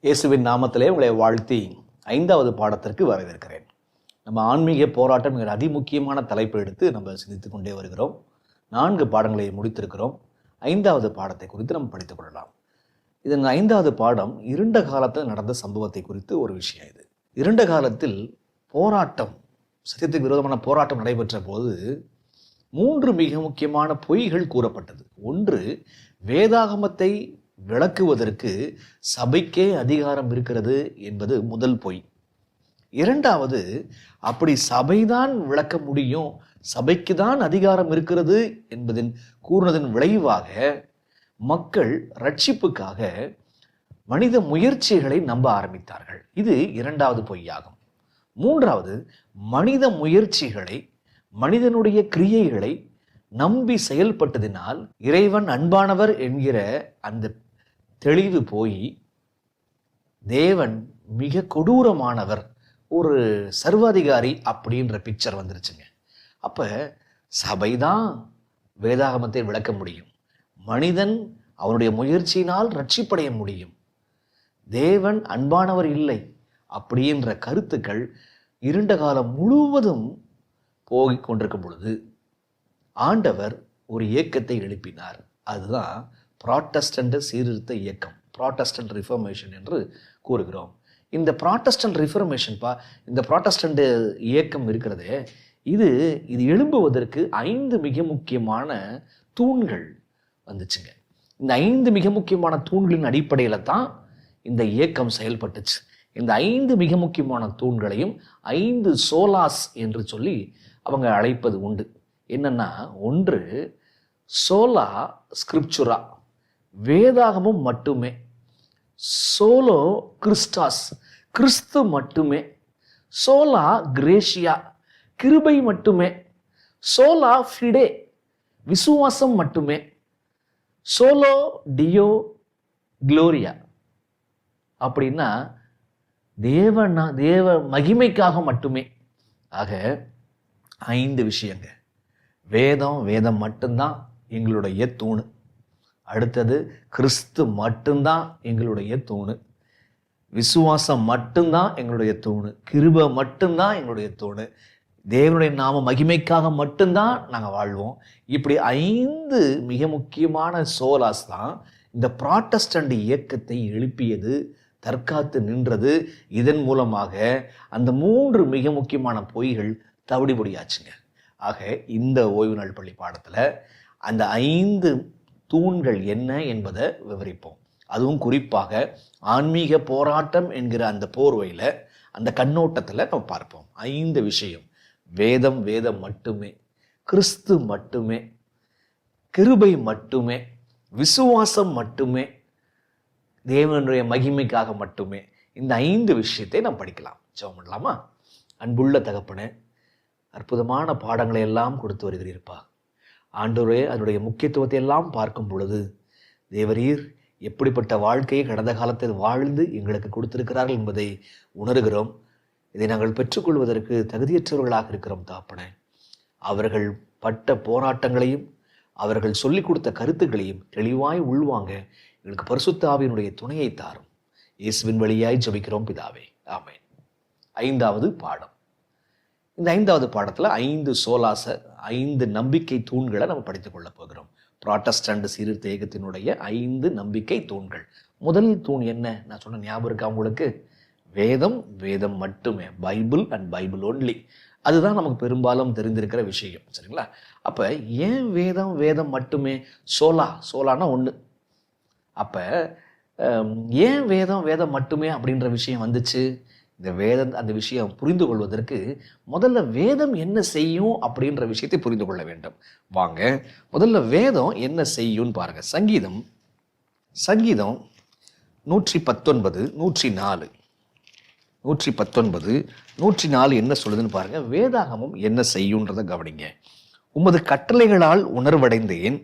இயேசுவின் நாமத்திலே உங்களை வாழ்த்தி 5வது பாடத்திற்கு வரவேற்கிறேன். நம்ம ஆன்மீக போராட்டம் என்கிற அதிமுக்கியமான தலைப்பை எடுத்து நம்ம சிந்தித்து கொண்டே வருகிறோம். 4 பாடங்களை முடித்திருக்கிறோம். 5வது பாடத்தை குறித்து நம்ம படித்துக் கொள்ளலாம். இதன் 5வது பாடம் இருண்ட காலத்தில் நடந்த சம்பவத்தை குறித்து ஒரு விஷயம். இது இருண்ட காலத்தில் போராட்டம், சத்தியத்துக்கு விரோதமான போராட்டம் நடைபெற்ற போது 3 மிக முக்கியமான பொய்கள் கூறப்பட்டது. ஒன்று, வேதாகமத்தை விளக்குவதற்கு சபைக்கே அதிகாரம் இருக்கிறது என்பது முதல் பொய். இரண்டாவது, அப்படி சபைதான் விளக்க முடியும், சபைக்கு தான் அதிகாரம் இருக்கிறது என்பதின் கூறினதன் விளைவாக மக்கள் ரட்சிப்புக்காக மனித முயற்சிகளை நம்ப ஆரம்பித்தார்கள். இது 2வது பொய்யாகும். 3வது, மனித முயற்சிகளை, மனிதனுடைய கிரியைகளை நம்பி செயல்பட்டதினால் இறைவன் அன்பானவர் என்கிற அந்த தெளிவு போய் தேவன் மிக கொடூரமானவர், ஒரு சர்வாதிகாரி அப்படின்ற பிக்சர் வந்துருச்சுங்க. அப்ப சபைதான் வேதாகமத்தை விளக்க முடியும், மனிதன் அவனுடைய முயற்சியினால் ரட்சிப்படைய முடியும், தேவன் அன்பானவர் இல்லை அப்படின்ற கருத்துக்கள் இருண்ட காலம் முழுவதும் போகிக் கொண்டிருக்கும் பொழுது ஆண்டவர் ஒரு இயக்கத்தை எழுப்பினார். அதுதான் புராட்டஸ்டன்ட் சீர்திருத்த இயக்கம், புராட்டஸ்டன்ட் ரிஃபர்மேஷன் என்று கூறுகிறோம். இந்த புராட்டஸ்டன்ட் ரிஃபர்மேஷன் இந்த புராட்டஸ்டன்ட் இயக்கம் இருக்கிறதே, இது எழும்புவதற்கு 5 மிக முக்கியமான தூண்கள் வந்துச்சுங்க. இந்த 5 மிக முக்கியமான தூண்களின் அடிப்படையில தான் இந்த இயக்கம் செயல்பட்டுச்சு. இந்த 5 மிக முக்கியமான தூண்களையும் 5 சோலாஸ் என்று சொல்லி அவங்க அழைப்பது உண்டு. என்னன்னா, ஒன்று சோலா ஸ்கிரிப்சுரா, வேதாகமும் மட்டுமே. சோலோ கிறிஸ்டாஸ், கிறிஸ்து மட்டுமே. சோலா கிரேஷியா, கிருபை மட்டுமே. சோலா ஃபிடே, விசுவாசம் மட்டுமே. சோலோ டியோ குளோரியா, அப்படின்னா தேவ மகிமைக்காக மட்டுமே. ஆக 5 விஷயங்க. வேதம் மட்டும்தான் எங்களுடைய தூணு. அடுத்தது, கிறிஸ்து மட்டும்தான் எங்களுடைய தூணு. விசுவாசம் மட்டும்தான் எங்களுடைய தூணு. கிருபை மட்டும்தான் எங்களுடைய தூணு. தேவனுடைய நாம மகிமைக்காக மட்டும்தான் நாங்கள் வாழ்வோம். இப்படி 5 மிக முக்கியமான சோலாஸ் தான் இந்த புராட்டஸ்டன்ட் இயக்கத்தை எழுப்பியது, தற்காத்து நின்றது. இதன் மூலமாக அந்த 3 மிக முக்கியமான பொய்கள் தவிடுபொடியாச்சுங்க. ஆக இந்த ஓய்வு நாள் பள்ளி பாடத்துல அந்த 5 தூண்கள் என்ன என்பதை விவரிப்போம். அதுவும் குறிப்பாக ஆன்மீக போராட்டம் என்கிற அந்த போர்வையில, அந்த கண்ணோட்டத்துல நம்ம பார்ப்போம். 5 விஷயம். வேதம் மட்டுமே, கிறிஸ்து மட்டுமே, கிருபை மட்டுமே, விசுவாசம் மட்டுமே, தேவனுடைய மகிமைக்காக மட்டுமே. இந்த 5 விஷயத்தை நாம் படிக்கலாம். ஜெபம் பண்ணலாமா? அன்புள்ள தகப்பனே, அற்புதமான பாடங்களை எல்லாம் கொடுத்து வருகிறீர்ப்பா. ஆண்டவரே, அதனுடைய முக்கியத்துவத்தை எல்லாம் பார்க்கும் பொழுது தேவரீர் எப்படிப்பட்ட வாழ்க்கையை கடந்த காலத்தில் வாழ்ந்து எங்களுக்கு கொடுத்திருக்கிறார்கள் என்பதை உணர்கிறோம். இதை நாங்கள் பெற்றுக்கொள்வதற்கு தகுதியற்றவர்களாக இருக்கிறோம் தாப்பனே. அவர்கள் பட்ட போராட்டங்களையும் அவர்கள் சொல்லிக் கொடுத்த கருத்துக்களையும் தெளிவாய் உள்வாங்க எங்களுக்கு பரிசுத்த ஆவியினுடைய துணையை தாரும். இயேசுவின் வழியாய் ஜெபிக்கிறோம் பிதாவே, ஆமென். 5வது பாடம். இந்த 5வது பாடத்துல 5 சோலாச, 5 நம்பிக்கை தூண்களை நம்ம படித்துக் கொள்ள போகிறோம். புராட்டஸ்டன்ட் சீர்திருத்த இயக்கத்தினுடைய 5 நம்பிக்கை தூண்கள். முதல் தூண் என்ன? நான் சொன்ன ஞாபகம் இருக்கா உங்களுக்கு? வேதம் மட்டுமே, பைபிள் அண்ட் பைபிள் ஒன்லி. அதுதான் நமக்கு பெரும்பாலும் தெரிந்திருக்கிற விஷயம், சரிங்களா? அப்ப ஏன் வேதம் மட்டுமே? சோலானா 1. அப்ப ஏன் வேதம் மட்டுமே அப்படின்ற விஷயம் வந்துச்சு? அந்த விஷயம் புரிந்து கொள்வதற்கு முதல்ல வேதம் என்ன செய்யும் அப்படின்ற விஷயத்தை புரிந்து கொள்ள வேண்டும். வாங்க முதல்ல வேதம் என்ன செய்யும்னு பாருங்க. சங்கீதம் 119 104 119 என்ன சொல்லுதுன்னு பாருங்க. வேதாகமம் என்ன செய்யும்ன்றதை கவனிங்க. உமது கட்டளைகளால் உணர்வடைந்தேன்,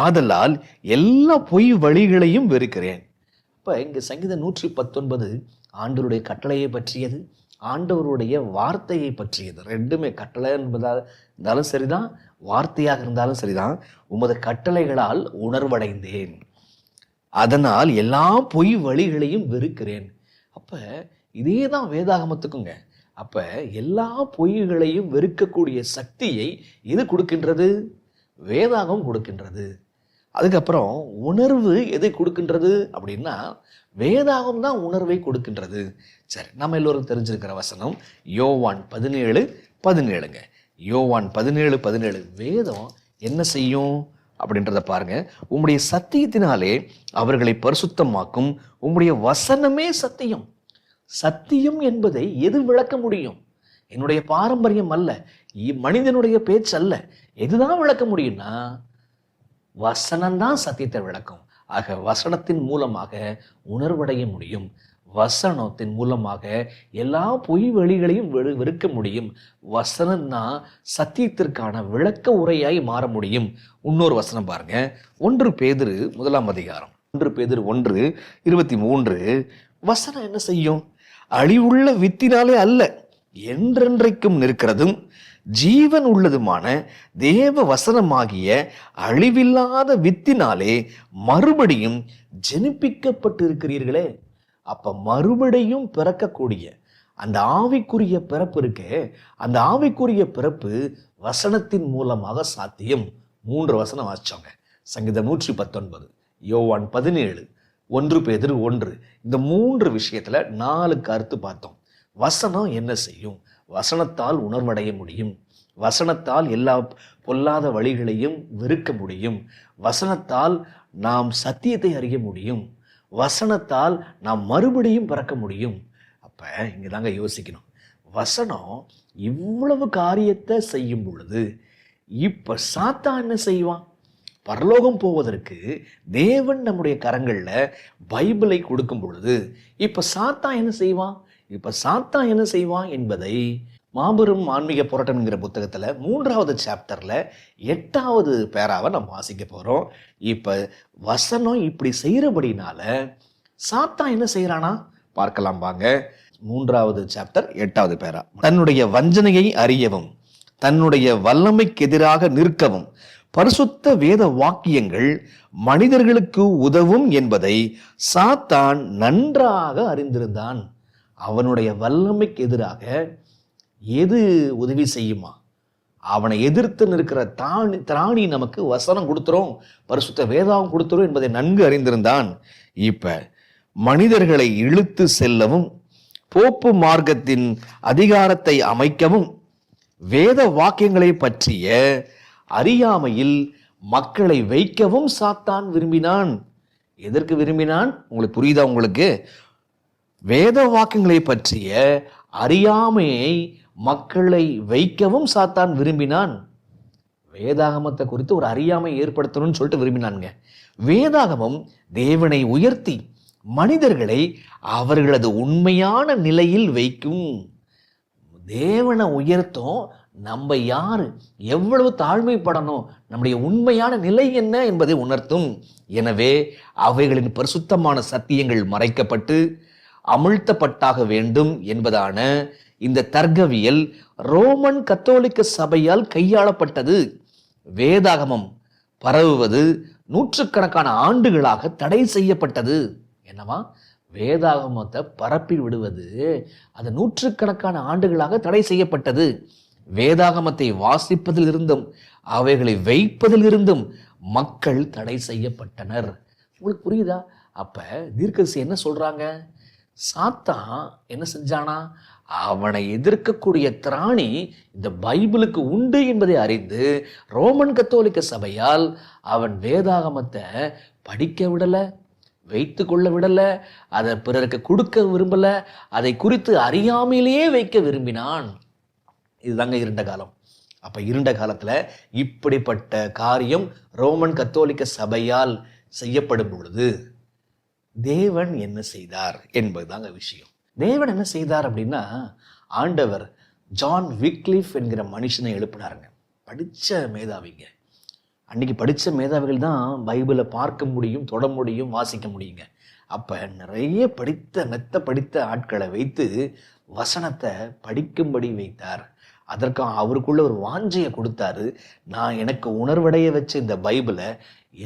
ஆதலால் எல்லா பொய் வழிகளையும் வெறுக்கிறேன். இப்ப இங்க சங்கீதம் 119 ஆண்டவருடைய கட்டளையை பற்றியது, ஆண்டவருடைய வார்த்தையை பற்றியது. 2மே, கட்டளை என்பதாக இருந்தாலும் சரிதான், வார்த்தையாக இருந்தாலும் சரிதான். உமது கட்டளைகளால் உணர்வடைந்தேன், அதனால் எல்லா பொய் வழிகளையும் வெறுக்கிறேன். அப்ப இதே தான் வேதாகமத்துக்குங்க. அப்ப எல்லா பொய்களையும் வெறுக்கக்கூடிய சக்தியை எது கொடுக்கின்றது? வேதாகம் கொடுக்கின்றது. அதுக்கப்புறம் உணர்வு எதை கொடுக்கின்றது அப்படின்னா வேதாகம் தான் உணர்வை கொடுக்கின்றது. சரி, நம்ம எல்லோரும் தெரிஞ்சிருக்கிற வசனம் யோவான் 17:17ங்க. யோவான் 17:17 வேதம் என்ன செய்யும் அப்படின்றத பாருங்க. உம்முடைய சத்தியத்தினாலே அவர்களை பரிசுத்தமாக்கும், உம்முடைய வசனமே சத்தியம். சத்தியம் என்பதை எது விளக்க முடியும்? என்னுடைய பாரம்பரியம் அல்ல, மனிதனுடைய பேச்சு அல்ல. எதுதான் விளக்க முடியும்னா வசனம்தான் சத்தியத்தை விளக்கும். ஆக வசனத்தின் மூலமாக உணர்வடைய முடியும். வசனத்தின் மூலமாக எல்லா பொய் வழிகளையும் வெறுக்க முடியும். வசனம்தான் சத்தியத்திற்கான விளக்க உரையாய் மாற முடியும். இன்னொரு வசனம் பாருங்க, 1 பேதுரு 1 1 பேதுரு 1:23 வசனம் என்ன செய்யும்? அழிவுள்ள வித்தினாலே அல்ல, என்றென்றைக்கும் நிற்கிறதும் ஜீவன் உள்ளதுமான தேவ வசனமாகிய அழிவில்லாத வித்தினாலே மறுபடியும் ஜெனிப்பிக்கப்பட்டு இருக்கிறீர்களே. அப்ப மறுபடியும் பிறக்கக்கூடிய அந்த ஆவிக்குரிய பிறப்பு இருக்கே, அந்த ஆவிக்குரிய பிறப்பு வசனத்தின் மூலமாக சாத்தியம். 3 வசனம் வாசிச்சோங்க. சங்கீதம் 119, யோவான் 17, 1 பேதுரு 1. இந்த 3 விஷயத்துல 4 கருத்து பார்த்தோம். வசனம் என்ன செய்யும்? வசனத்தால் உணர்வடைய முடியும். வசனத்தால் எல்லா பொல்லாத வழிகளையும் வெறுக்க முடியும். வசனத்தால் நாம் சத்தியத்தை அறிய முடியும். வசனத்தால் நாம் மறுபடியும் பிறக்க முடியும். அப்ப இங்கதாங்க யோசிக்கணும். வசனம் இவ்வளவு காரியத்தை செய்யும் பொழுது இப்ப சாத்தான் என்ன செய்வான்? பரலோகம் போவதற்கு தேவன் நம்முடைய கரங்கள்ல பைபிளை கொடுக்கும் பொழுது இப்ப சாத்தான் என்ன செய்வான்? என்பதை மாபெரும் ஆன்மீக போராட்டம் என்கிற புத்தகத்துல 3வது சாப்டர்ல 8வது பேராவை நம்ம வாசிக்க போறோம். இப்ப வசனம் இப்படி செய்யறபடினால சாத்தான் என்ன செய்யறானா பார்க்கலாம் வாங்க. 3வது சாப்டர் 8வது பேரா. தன்னுடைய வஞ்சனையை அறியவும் தன்னுடைய வல்லமைக்கு எதிராக நிற்கவும் பரிசுத்த வேத வாக்கியங்கள் மனிதர்களுக்கு உதவும் என்பதை சாத்தான் நன்றாக அறிந்திருந்தான். அவனுடைய வல்லமைக்கு எதிராக எது உதவி செய்யுமா? அவனை எதிர்த்து நிற்கிற திராணி நமக்கு வசனம் கொடுத்துரும், பரிசுத்த வேதாகம் கொடுத்துரும் என்பதை நன்கு அறிந்திருந்தான். இப்ப மனிதர்களை இழுத்து செல்லவும் போப்பு மார்க்கத்தின் அதிகாரத்தை அமைக்கவும் வேத வாக்கியங்களை பற்றிய அறியாமையில் மக்களை வைக்கவும் சாத்தான் விரும்பினான். எதற்கு விரும்பினான்? உங்களுக்கு புரியுதா? உங்களுக்கு வேத வாக்கியங்களை பற்றிய அறியாமையை மக்களை வைக்கவும் சாத்தான் விரும்பினான். வேதாகமத்தை குறித்து ஒரு அறியாமை ஏற்படுத்தணும்னு சொல்லிட்டு விரும்பினாங்க. வேதாகமம் தேவனை உயர்த்தி மனிதர்களை அவர்களது உண்மையான நிலையில் வைக்கும். தேவனை உயர்த்தும். நம்ம யாரு, எவ்வளவு தாழ்மைப்படணும், நம்முடைய உண்மையான நிலை என்ன என்பதை உணர்த்தும். எனவே அவைகளின் பரிசுத்தமான சத்தியங்கள் மறைக்கப்பட்டு அமிழ்த்தப்பட்டாக வேண்டும் என்பதான இந்த தர்க்கவியல் ரோமன் கத்தோலிக்க சபையால் கையாளப்பட்டது. வேதாகமம் பரவுவது நூற்றுக்கணக்கான ஆண்டுகளாக தடை செய்யப்பட்டது. என்னவா? வேதாகமத்தை பரப்பி விடுவது அது நூற்றுக்கணக்கான ஆண்டுகளாக தடை செய்யப்பட்டது. வேதாகமத்தை வாசிப்பதில் இருந்தும் அவைகளை வைப்பதில் இருந்தும் மக்கள் தடை செய்யப்பட்டனர். உங்களுக்கு புரியுதா? அப்ப தீர்க்கதரிசி என்ன சொல்றாங்க? சாத்தான் என்ன செஞ்சானா? அவனை எதிர்க்கக்கூடிய திராணி இந்த பைபிளுக்கு உண்டு என்பதை அறிந்து ரோமன் கத்தோலிக்க சபையால் அவன் வேதாகமத்தை படிக்க விடல, வைத்து கொள்ள விடல, அதை பிறருக்கு கொடுக்க விரும்பல, அதை குறித்து அறியாமையிலேயே வைக்க விரும்பினான். இதுதாங்க இருண்ட காலம். அப்ப இருண்ட காலத்துல இப்படிப்பட்ட காரியம் ரோமன் கத்தோலிக்க சபையால் செய்யப்படும் பொழுது தேவன் என்ன செய்தார் என்பதுதாங்க விஷயம். தேவன் என்ன செய்தார் அப்படின்னா, ஆண்டவர் ஜான் விக்லிஃப் என்கிற மனுஷனை எழுப்பினாருங்க. படிச்ச மேதாவிங்க. அன்னைக்கு படிச்ச மேதாவிகள் தான் பைபிளை பார்க்க முடியும், தொட முடியும், வாசிக்க முடியுங்க. அப்ப நிறைய மெத்த படித்த ஆட்களை வைத்து வசனத்தை படிக்கும்படி வைத்தார். அதற்காக அவருக்குள்ள ஒரு வாஞ்சையை கொடுத்தாரு. நான் எனக்கு உணர்வடைய வச்ச இந்த பைபிளை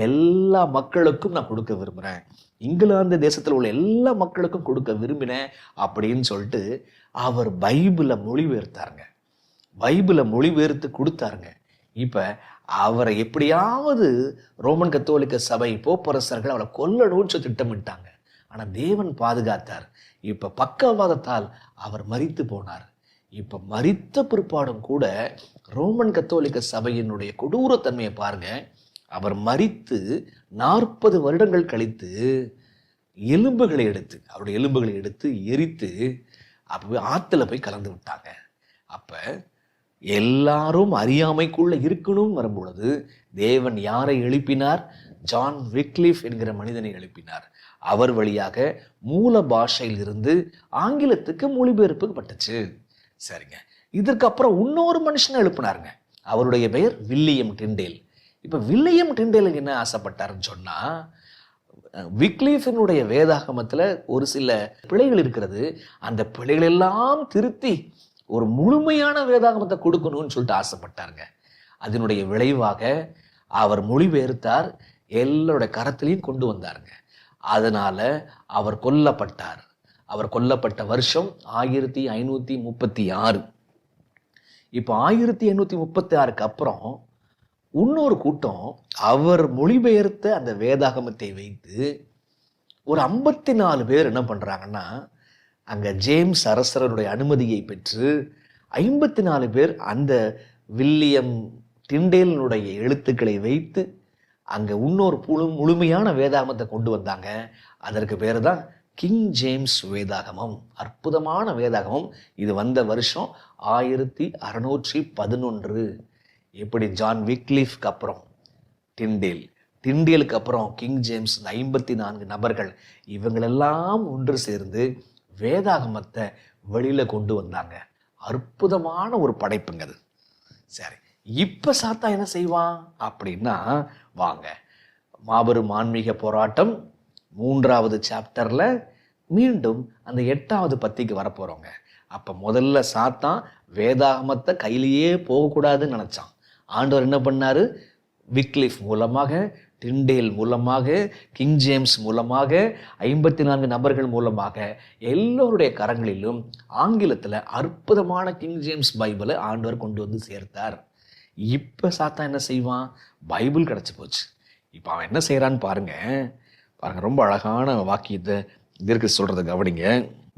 எல்லா மக்களுக்கும் நான் கொடுக்க விரும்புகிறேன், இங்கிலாந்து தேசத்தில் உள்ள எல்லா மக்களுக்கும் கொடுக்க விரும்பினேன் அப்படின்னு சொல்லிட்டு அவர் பைபிளை மொழிபெயர்த்தாருங்க. பைபிளை மொழிபெயர்த்து கொடுத்தாருங்க. இப்போ அவரை எப்படியாவது ரோமன் கத்தோலிக்க சபை போப்பரசர்கள் அவரை கொல்லணும்னு திட்டமிட்டாங்க. ஆனால் தேவன் பாதுகாத்தார். இப்போ பக்கவாதத்தால் அவர் மரித்து போனார். இப்போ மரித்த பிற்பாடும் கூட ரோமன் கத்தோலிக்க சபையினுடைய கொடூரத்தன்மையை பாருங்க. அவர் மரித்து 40 வருடங்கள் கழித்து அவருடைய எலும்புகளை எடுத்து எரித்து அப்போ ஆற்றுல போய் கலந்து விட்டாங்க. அப்போ எல்லாரும் அறியாமைக்குள்ள இருக்கணும் வரும்பொழுது தேவன் யாரை எழுப்பினார்? ஜான் விக்லிஃப் என்கிற மனிதனை எழுப்பினார். அவர் வழியாக மூல பாஷையில் இருந்து ஆங்கிலத்துக்கு மொழிபெயர்ப்புப்பட்டுச்சு. சரிங்க. இதற்கு அப்புறம் இன்னொரு மனுஷனை எழுப்பினாருங்க. அவருடைய பெயர் வில்லியம் டிண்டேல். இப்போ வில்லியம் டிண்டேலுக்கு என்ன ஆசைப்பட்டாருன்னு சொன்னா, விக்லிஃபினுடைய வேதாகமத்தில் ஒரு சில பிழைகள் இருக்கிறது, அந்த பிழைகள் எல்லாம் திருத்தி ஒரு முழுமையான வேதாகமத்தை கொடுக்கணும்னு சொல்லிட்டு ஆசைப்பட்டாருங்க. அதனுடைய விளைவாக அவர் மொழிபெயர்த்தார், எல்லாருடைய கரத்திலையும் கொண்டு வந்தாருங்க. அதனால அவர் கொல்லப்பட்டார். அவர் கொல்லப்பட்ட வருஷம் 1536. இப்போ 1536க்கு அப்புறம் இன்னொரு கூட்டம் அவர் மொழிபெயர்த்த அந்த வேதாகமத்தை வைத்து ஒரு 54 பேர் என்ன பண்றாங்கன்னா, அங்கே ஜேம்ஸ் அரசருடைய அனுமதியை பெற்று 54 பேர் அந்த வில்லியம் டிண்டேலினுடைய எழுத்துக்களை வைத்து அங்கே இன்னொரு முழுமையான வேதாகமத்தை கொண்டு வந்தாங்க. அதற்கு பேர் தான் கிங் ஜேம்ஸ் வேதாகமம். அற்புதமான வேதாகமம். இது வந்த வருஷம் 1611. எப்படி ஜான் விக்லிஃப்க்கு அப்புறம் டிண்டேலுக்கு அப்புறம் கிங் ஜேம்ஸ், 54 நபர்கள் இவங்களெல்லாம் ஒன்று சேர்ந்து வேதாகமத்தை வெளியில கொண்டு வந்தாங்க. அற்புதமான ஒரு படைப்புங்க அது. சரி, இப்ப சாத்தா என்ன செய்வான் அப்படின்னா, வாங்க மாபெரும் ஆன்மீக போராட்டம் 3வது சாப்டர்ல மீண்டும் அந்த 8வது பத்திக்கு வரப்போறோங்க. அப்ப முதல்ல சாத்தான் வேதாகமத்தை கையிலேயே போகக்கூடாதுன்னு நினைச்சான். ஆண்டவர் என்ன பண்ணாரு? விக்லிஃப் மூலமாக, டிண்டேல் மூலமாக, கிங் ஜேம்ஸ் மூலமாக, 54 நபர்கள் மூலமாக எல்லோருடைய கரங்களிலும் ஆங்கிலத்தில் அற்புதமான கிங் ஜேம்ஸ் பைபிளை ஆண்டவர் கொண்டு வந்து சேர்த்தார். இப்போ சாத்தான் என்ன செய்வான்? பைபிள் கிடச்சி போச்சு. இப்போ அவன் என்ன செய்கிறான்னு பாருங்க. ரொம்ப அழகான வாக்கியத்தை இதற்கு சொல்றதை கவனிங்க.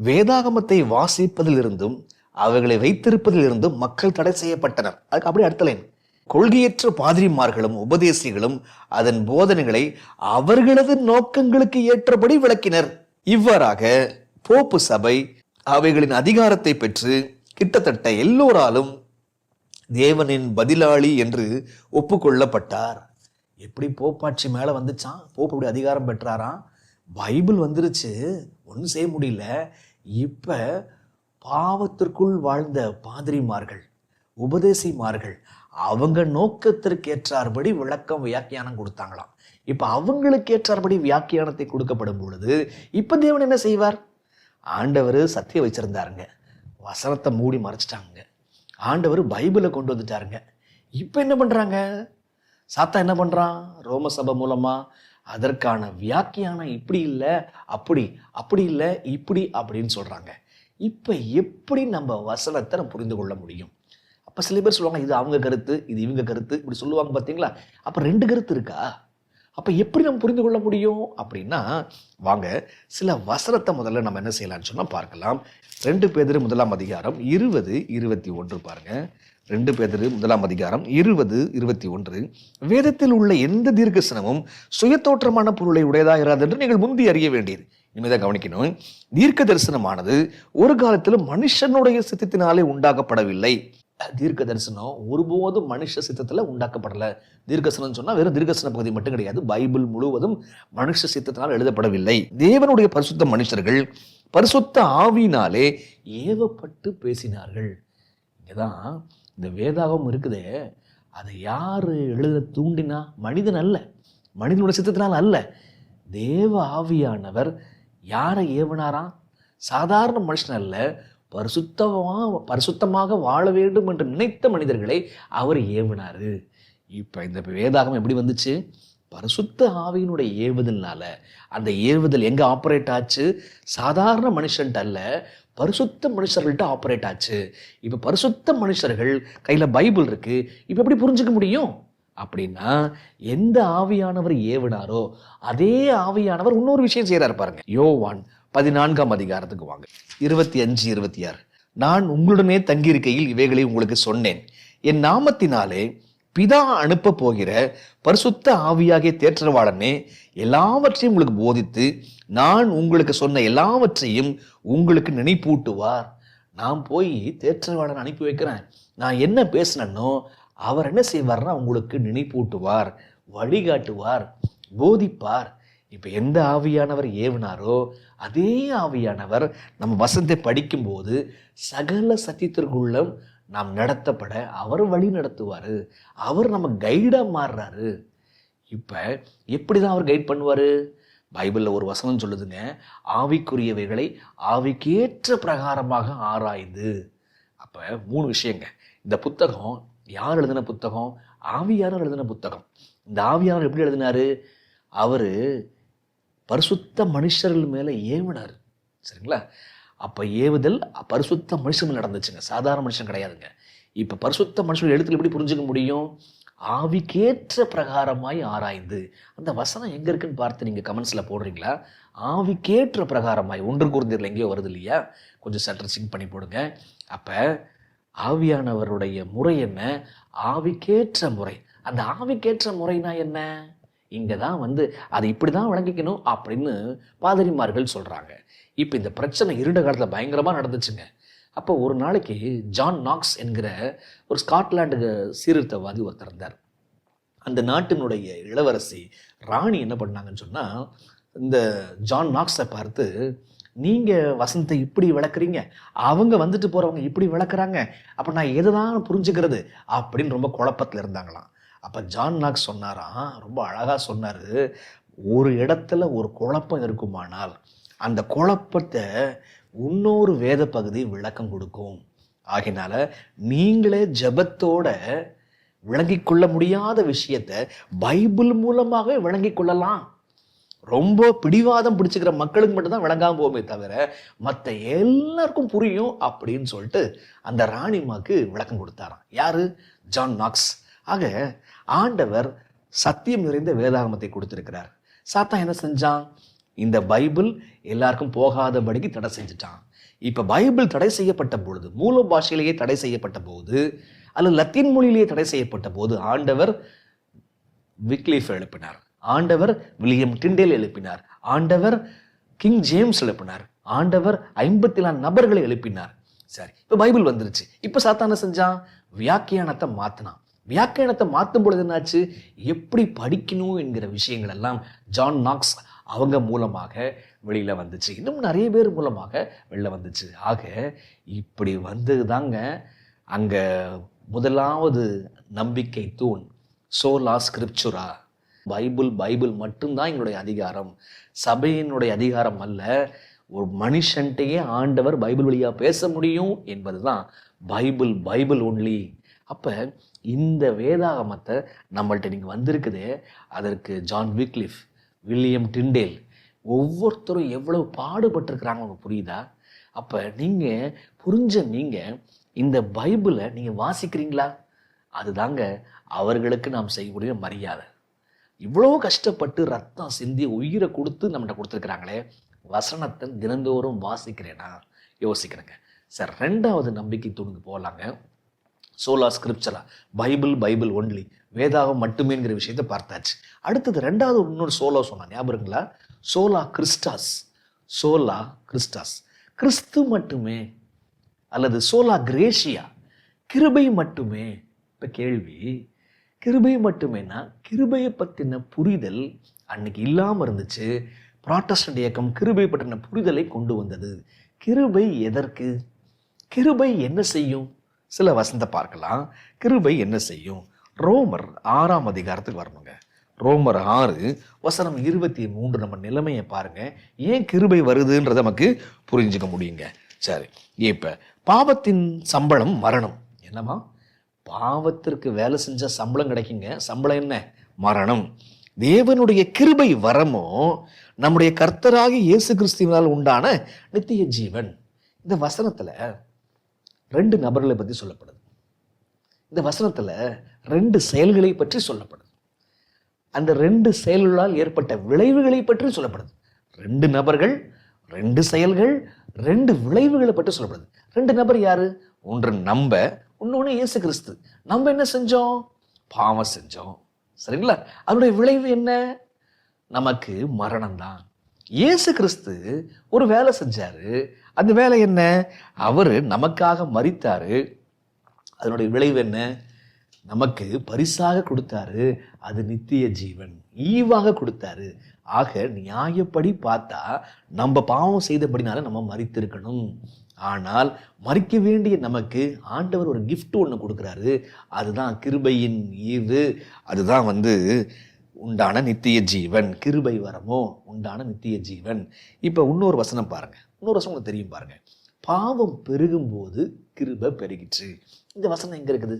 வேதாகமத்தை வாசிப்பதிலிருந்தும் அவைகளை வைத்திருப்பதிலிருந்தும் மக்கள் தடை செய்யப்பட்டனர். அதுக்கு அப்படியே அடுத்த லைன், கொள்கையற்ற பாதிரிமார்களும் உபதேசிகளும் அதன் போதனைகளை அவர்களது நோக்கங்களுக்கு ஏற்றபடி விளக்கினர். இவ்வாறாக போப்பு சபை அவைகளின் அதிகாரத்தை பெற்று கிட்டத்தட்ட எல்லோராலும் தேவனின் பதிலாளி என்று ஒப்புக்கொள்ளப்பட்டார். எப்படி போப்பாட்சி மேல வந்துச்சான்? போப்பு அப்படி அதிகாரம் பெற்றாராம். பைபிள் வந்துருச்சு, ஒன்றும் செய்ய முடியல. இப்ப பாவத்திற்குள் வாழ்ந்த பாதிரிமார்கள், உபதேசிமார்கள் அவங்க நோக்கத்திற்கு ஏற்றார்படி விளக்கம் வியாக்கியானம் கொடுத்தாங்களாம். இப்ப அவங்களுக்கு ஏற்றார்படி வியாக்கியானத்தை கொடுக்கப்படும் பொழுது இப்ப தேவன் என்ன செய்வார்? ஆண்டவர் சத்தியம் வச்சிருந்தாருங்க, வசனத்தை மூடி மறைச்சிட்டாங்க. ஆண்டவர் பைபிளை கொண்டு வந்துட்டாருங்க. இப்ப என்ன பண்றாங்க? சாத்தா என்ன பண்றான்? ரோம சபை மூலமா அதற்கான வியாக்கியானம் இப்படி இல்லை, அப்படி இல்லை, இப்படி அப்படின்னு சொல்றாங்க. இப்ப எப்படி நம்ம வசனத்தை நம்ம புரிந்து கொள்ள முடியும்? அப்ப சில பேர் சொல்லுவாங்க, இது அவங்க கருத்து, இது இவங்க கருத்து, இப்படி சொல்லுவாங்க பார்த்தீங்களா? அப்ப 2 கருத்து இருக்கா? அப்ப எப்படி நம்ம புரிந்து கொள்ள முடியும் அப்படின்னா, வாங்க சில வசனத்தை முதல்ல நம்ம என்ன செய்யலாம்னு சொன்னா பார்க்கலாம். 2 பேதுரு 1ஆம் அதிகாரம் 20-21 பாருங்க. 2 பேதுரு 1ஆம் அதிகாரம் 20-21. வேதத்தில் உள்ள எந்த தீர்க்கதரிசனமும் சுயத்தோற்றமான பொருளை உடையதாக இராது என்று நீங்கள் முந்தி அறிய வேண்டியது. இனிமேதான் கவனிக்கணும். தீர்க்க தரிசனமானது ஒரு காலத்திலும் மனுஷனுடைய சித்தத்தினாலே உண்டாக்கப்படவில்லை. தீர்க்க தரிசனம் ஒருபோதும் மனுஷ சித்தத்துல உண்டாக்கப்படல. தீர்க்கதரிசனம் சொன்னா வெறும் தீர்க்கதரிசன பகுதி மட்டும் கிடையாது, பைபிள் முழுவதும் மனுஷ சித்தத்தினால் எழுதப்படவில்லை. தேவனுடைய பரிசுத்த மனுஷர்கள் பரிசுத்த ஆவியினாலே ஏவப்பட்டு பேசினார்கள். இங்கதான் இந்த வேதாகம் இருக்குதே, அதை யாரு எழுத தூண்டினா? மனிதன் அல்ல, மனிதனுடைய சித்தத்தினால் அல்ல. தேவ ஆவியானவர் யாரை ஏவனாராம்? சாதாரண மனுஷன் அல்ல, பரிசுத்தமாக வாழ வேண்டும் என்று நினைத்த மனிதர்களை அவர் ஏவினாரு. இப்போ இந்த வேதாகம் எப்படி வந்துச்சு? பரிசுத்த ஆவியினுடைய ஏவுதல்னால. அந்த ஏவுதல் எங்க ஆப்ரேட் ஆச்சு? சாதாரண மனுஷன்ட்டு அல்ல, பரிசுத்த மனுஷர்கள்ட்ட ஆப்ரேட் ஆச்சு. இப்போ பரிசுத்த மனுஷர்கள் கையில் பைபிள் இருக்கு. இப்போ எப்படி புரிஞ்சுக்க முடியும் அப்படின்னா, எந்த ஆவியானவர் ஏவினாரோ அதே ஆவியானவர் இன்னொரு விஷயம் செய்யறாரு பாருங்க. யோவான் 14ஆம் அதிகாரத்துக்கு வாங்க, 25, 26. நான் உங்களுடனே தங்கியிருக்கையில் இவைகளை உங்களுக்கு சொன்னேன். என் நாமத்தினாலே பிதா அனுப்ப போகிற பரிசுத்த ஆவியாகிய தேற்றரவாளனே எல்லாவற்றையும் உங்களுக்கு போதித்து நான் உங்களுக்கு சொன்ன எல்லாவற்றையும் உங்களுக்கு நினைப்பூட்டுவார். நான் போய் தேற்றரவாளன் அனுப்பி வைக்கிறேன். நான் என்ன பேசினோ அவர் என்ன செய்வார்னா உங்களுக்கு நினைப்பூட்டுவார், வழிகாட்டுவார், போதிப்பார். இப்போ எந்த ஆவியானவர் ஏவினாரோ அதே ஆவியானவர் நம்ம வசனத்தை படிக்கும்போது சகல சத்தியத்திற்குள்ளும் நாம் நடத்தப்பட அவர் வழி நடத்துவார். அவர் நம்ம கைடாக மாறுறாரு. இப்போ எப்படி தான் அவர் கைட் பண்ணுவார்? பைபிளில் ஒரு வசனம் சொல்லுதுங்க, ஆவிக்குரியவைகளை ஆவிக்கேற்ற பிரகாரமாக ஆராய்ந்து. அப்போ 3 விஷயங்க. இந்த புத்தகம் யார் எழுதின புத்தகம்? ஆவியானவர் எழுதின புத்தகம். இந்த ஆவியானவர் எப்படி எழுதினாரு? அவர் பரிசுத்த மனுஷர்கள் மேலே ஏவினார். சரிங்களா? அப்போ ஏவுதல் பரிசுத்த மனுஷன் நடந்துச்சுங்க, சாதாரண மனுஷன் கிடையாதுங்க. இப்போ பரிசுத்த மனுஷன் எழுத்துல எப்படி புரிஞ்சுக்க முடியும்? ஆவிக்கேற்ற பிரகாரமாய் ஆராய்ந்து. அந்த வசனம் எங்கே இருக்குன்னு பார்த்து நீங்கள் கமெண்ட்ஸில் போடுறீங்களா? ஆவிக்கேற்ற பிரகாரமாய் 1 கொரிந்தியரில் எங்கேயோ வருது இல்லையா? கொஞ்சம் சற்று சிங்க் பண்ணி போடுங்க. அப்போ ஆவியானவருடைய முறை என்ன? ஆவிக்கேற்ற முறை. அந்த ஆவிக்கேற்ற முறைனா என்ன? இங்கே தான் அதை இப்படி தான் விளங்கிக்கணும் அப்படின்னு பாதிரிமார்கள் சொல்கிறாங்க. இப்போ இந்த பிரச்சனை இருண்ட காலத்தில் பயங்கரமாக நடந்துச்சுங்க. அப்போ ஒரு நாளைக்கு ஜான் நாக்ஸ் என்கிற ஒரு ஸ்காட்லாண்டு சீர்திருத்தவாதி ஒருத்தர் இருந்தார். அந்த நாட்டினுடைய இளவரசி ராணி என்ன பண்ணாங்கன்னு சொன்னால், இந்த ஜான் நாக்ஸை பார்த்து, நீங்கள் வசனத்தை இப்படி விளக்குறீங்க, அவங்க வந்துட்டு போகிறவங்க இப்படி விளக்குறாங்க, அப்போ நான் எதை தான் புரிஞ்சுக்கிறது அப்படின்னு ரொம்ப குழப்பத்தில் இருந்தாங்களாம். அப்போ ஜான் நாக்ஸ் சொன்னாராம், ரொம்ப அழகாக சொன்னார், ஒரு இடத்துல ஒரு குழப்பம் இருக்குமானால் அந்த குழப்பத்தை இன்னொரு வேத பகுதி விளக்கம் கொடுக்கும். ஆகினால நீங்களே ஜெபத்தோட விளங்கி கொள்ள முடியாத விஷயத்தை பைபிள் மூலமாகவே விளங்கி கொள்ளலாம். ரொம்ப பிடிவாதம் பிடிச்சுக்கிற மக்களுக்கு மட்டும்தான் விளங்காம போகுமே தவிர மற்ற எல்லாருக்கும் புரியும் அப்படின்னு சொல்லிட்டு அந்த ராணிமாக்கு விளக்கம் கொடுத்தாராம். யாரு? John knocks. ஆக ஆண்டவர் சத்தியம் நிறைந்த வேதாகமத்தை கொடுத்திருக்கிறார். சாத்தான் என்ன செஞ்சான்? இந்த பைபிள் எல்லாருக்கும் போகாதபடிக்கு தடை செஞ்சுட்டான். இப்போ பைபிள் தடை செய்யப்பட்ட பொழுது, மூல பாஷையிலேயே தடை செய்யப்பட்ட போது, அல்லது லத்தீன் மொழியிலேயே தடை செய்யப்பட்ட போது, ஆண்டவர் விக்லிஃப் எழுப்பினார், ஆண்டவர் வில்லியம் டிண்டேல் எழுப்பினார், ஆண்டவர் கிங் ஜேம்ஸ் எழுப்பினார், ஆண்டவர் 54 நபர்களை எழுப்பினார். சரி, இப்போ பைபிள் வந்துருச்சு. இப்போ சாத்தான செஞ்சான்? வியாக்கியானத்தை மாத்தினான். வியாக்கியானத்தை மாற்றும் பொழுது என்னாச்சு? எப்படி படிக்கணும் என்கிற விஷயங்கள் எல்லாம் ஜான் நாக்ஸ் அவங்க மூலமாக வெளியில வந்துச்சு. இன்னும் நிறைய பேர் மூலமாக வெளில வந்துச்சு. ஆக இப்படி வந்தது தாங்க அங்க முதலாவது நம்பிக்கை தூண், சோலா ஸ்கிரிப்சுரா. பைபிள் மட்டும்தான் எங்களுடைய அதிகாரம், சபையினுடைய அதிகாரம் அல்ல. ஒரு மனுஷன்ட்டையே ஆண்டவர் பைபிள் வழியா பேச முடியும் என்பதுதான் பைபிள் ஒன்லி. அப்ப இந்த வேதாகமத்தை நம்மள்ட்ட நீங்க வந்திருக்குதே, அதற்கு ஜான் விக்லிஃப், வில்லியம் டிண்டேல் ஒவ்வொருத்தரும் எவ்வளவு பாடுபட்டிருக்கிறாங்க உங்களுக்கு புரியுதா? அப்போ நீங்கள் இந்த பைபிளை நீங்கள் வாசிக்கிறீங்களா? அதுதாங்க அவர்களுக்கு நாம் செய்யக்கூடிய மரியாதை. இவ்வளோ கஷ்டப்பட்டு ரத்தம் சிந்தி உயிரை கொடுத்து நம்மகிட்ட கொடுத்துருக்குறாங்களே, வசனத்தை தினந்தோறும் வாசிக்கிறேனா? யோசிக்கிறேங்க. சார், 2வது நம்பிக்கை தூணுக்கு போகலாங்க. சோலா ஸ்கிரிப்சரா, பைபிள் ஒன்லி, வேதாகம் மட்டுமேங்கிற விஷயத்தை பார்த்தாச்சு. அடுத்தது 2வது இன்னொரு சோலா சொன்னா ஞாபகங்களா? சோலா கிறிஸ்டாஸ், கிறிஸ்து மட்டுமே, அல்லது சோலா கிரேஷியா, கிருபை மட்டுமே. இப்போ கேள்வி, கிருபை மட்டுமேனா கிருபையை பற்றின புரிதல் அன்னைக்கு இல்லாமல் இருந்துச்சு. புராட்டஸ்டன்ட் இயக்கம் கிருபை பற்றின புரிதலை கொண்டு வந்தது. கிருபை எதற்கு? கிருபை என்ன செய்யும்? சில வசனத்தை பார்க்கலாம். கிருபை என்ன செய்யும்? ரோமர் 6ஆம் அதிகாரத்துக்கு வரணுங்க. ரோமர் 6 வசனம் 23 நம்ம நிலைமையை பாருங்க. ஏன் கிருபை வருதுன்றதை நமக்கு புரிஞ்சுக்க முடியுங்க. சரி, இப்ப பாவத்தின் சம்பளம் மரணம். என்னமா? பாவத்திற்கு வேலை செஞ்ச சம்பளம் கிடைக்குங்க. சம்பளம் என்ன? மரணம். தேவனுடைய கிருபை வரமோ நம்முடைய கர்த்தராகிய இயேசு கிறிஸ்துவினால் உண்டான நித்திய ஜீவன். இந்த வசனத்துல 2 நபர்களை பற்றி சொல்லப்படுது. இந்த வசனத்துல 2 செயல்களை பற்றி சொல்லப்படுது. அந்த 2 செயல்களால் ஏற்பட்ட விளைவுகளை பற்றி சொல்லப்படுது. 2 நபர்கள், 2 செயல்கள், 2 விளைவுகளை பற்றி சொல்லப்படுது. 2 நபர் யாரு? ஒன்று நம்ப, இன்னொன்று இயேசு கிறிஸ்து. நம்ம என்ன செஞ்சோம்? பாவம் செஞ்சோம். சரிங்களா? அதனுடைய விளைவு என்ன? நமக்கு மரணம் தான். இயேசு கிறிஸ்து ஒரு வேலை செஞ்சாரு. அந்த வேலை என்ன? அவரு நமக்காக மரித்தாரு. அதனுடைய விளைவு என்ன? நமக்கு பரிசாக கொடுத்தாரு. அது நித்திய ஜீவன். ஈவாக கொடுத்தாரு. ஆக நியாயப்படி பார்த்தா நம்ம பாவம் செய்தபடினால நம்ம மரித்திருக்கணும். ஆனால் மரிக்க வேண்டிய நமக்கு ஆண்டவர் ஒரு கிஃப்ட் ஒன்று கொடுக்குறாரு. அதுதான் கிருபையின் ஈவு. அதுதான் உண்டான நித்திய ஜீவன். கிருபை வரமோ உண்டான நித்திய ஜீவன். இப்போ இன்னொரு வசனம் பாருங்க. இன்னொரு வசனம் உங்களுக்கு தெரியும் பாருங்க. பாவம் பெருகும் போது கிருபை பெருகிற்று. இந்த வசனம் எங்க இருக்குது?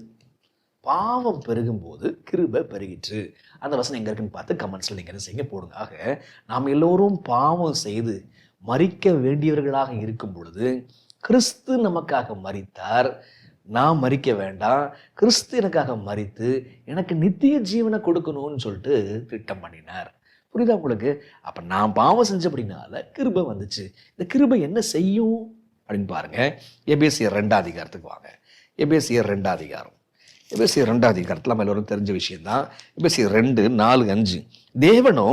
பாவம் பெருகும் போது கிருபை பெருகிற்று. அந்த வசனம் எங்க இருக்குன்னு பார்த்து கமெண்ட்ஸ்ல நீங்க என்ன செய்யுங்க, போடுங்க. ஆக நாம் எல்லோரும் பாவம் செய்து மரிக்க வேண்டியவர்களாக இருக்கும் பொழுது கிறிஸ்து நமக்காக மரித்தார். நான் மரிக்க வேண்டாம், கிறிஸ்து எனக்காக மரித்து எனக்கு நித்திய ஜீவனை கொடுக்கணும்னு சொல்லிட்டு திட்டம் பண்ணினார். புரியுதா உங்களுக்கு? அப்ப நான் பாவம் செஞ்சபடினால கிருபை வந்துச்சு. இந்த கிருபை என்ன செய்யும் அப்படின்னு பாருங்க. எபேசியர் 2ஆம் அதிகாரத்துக்கு வாங்க. எபேசியர் 2ஆம் அதிகாரம். எபேசியர் 2ஆம் அதிகாரத்தில் நம்ம எல்லோரும் தெரிஞ்ச விஷயம்தான். எபேசியர் 2:4-5. தேவனோ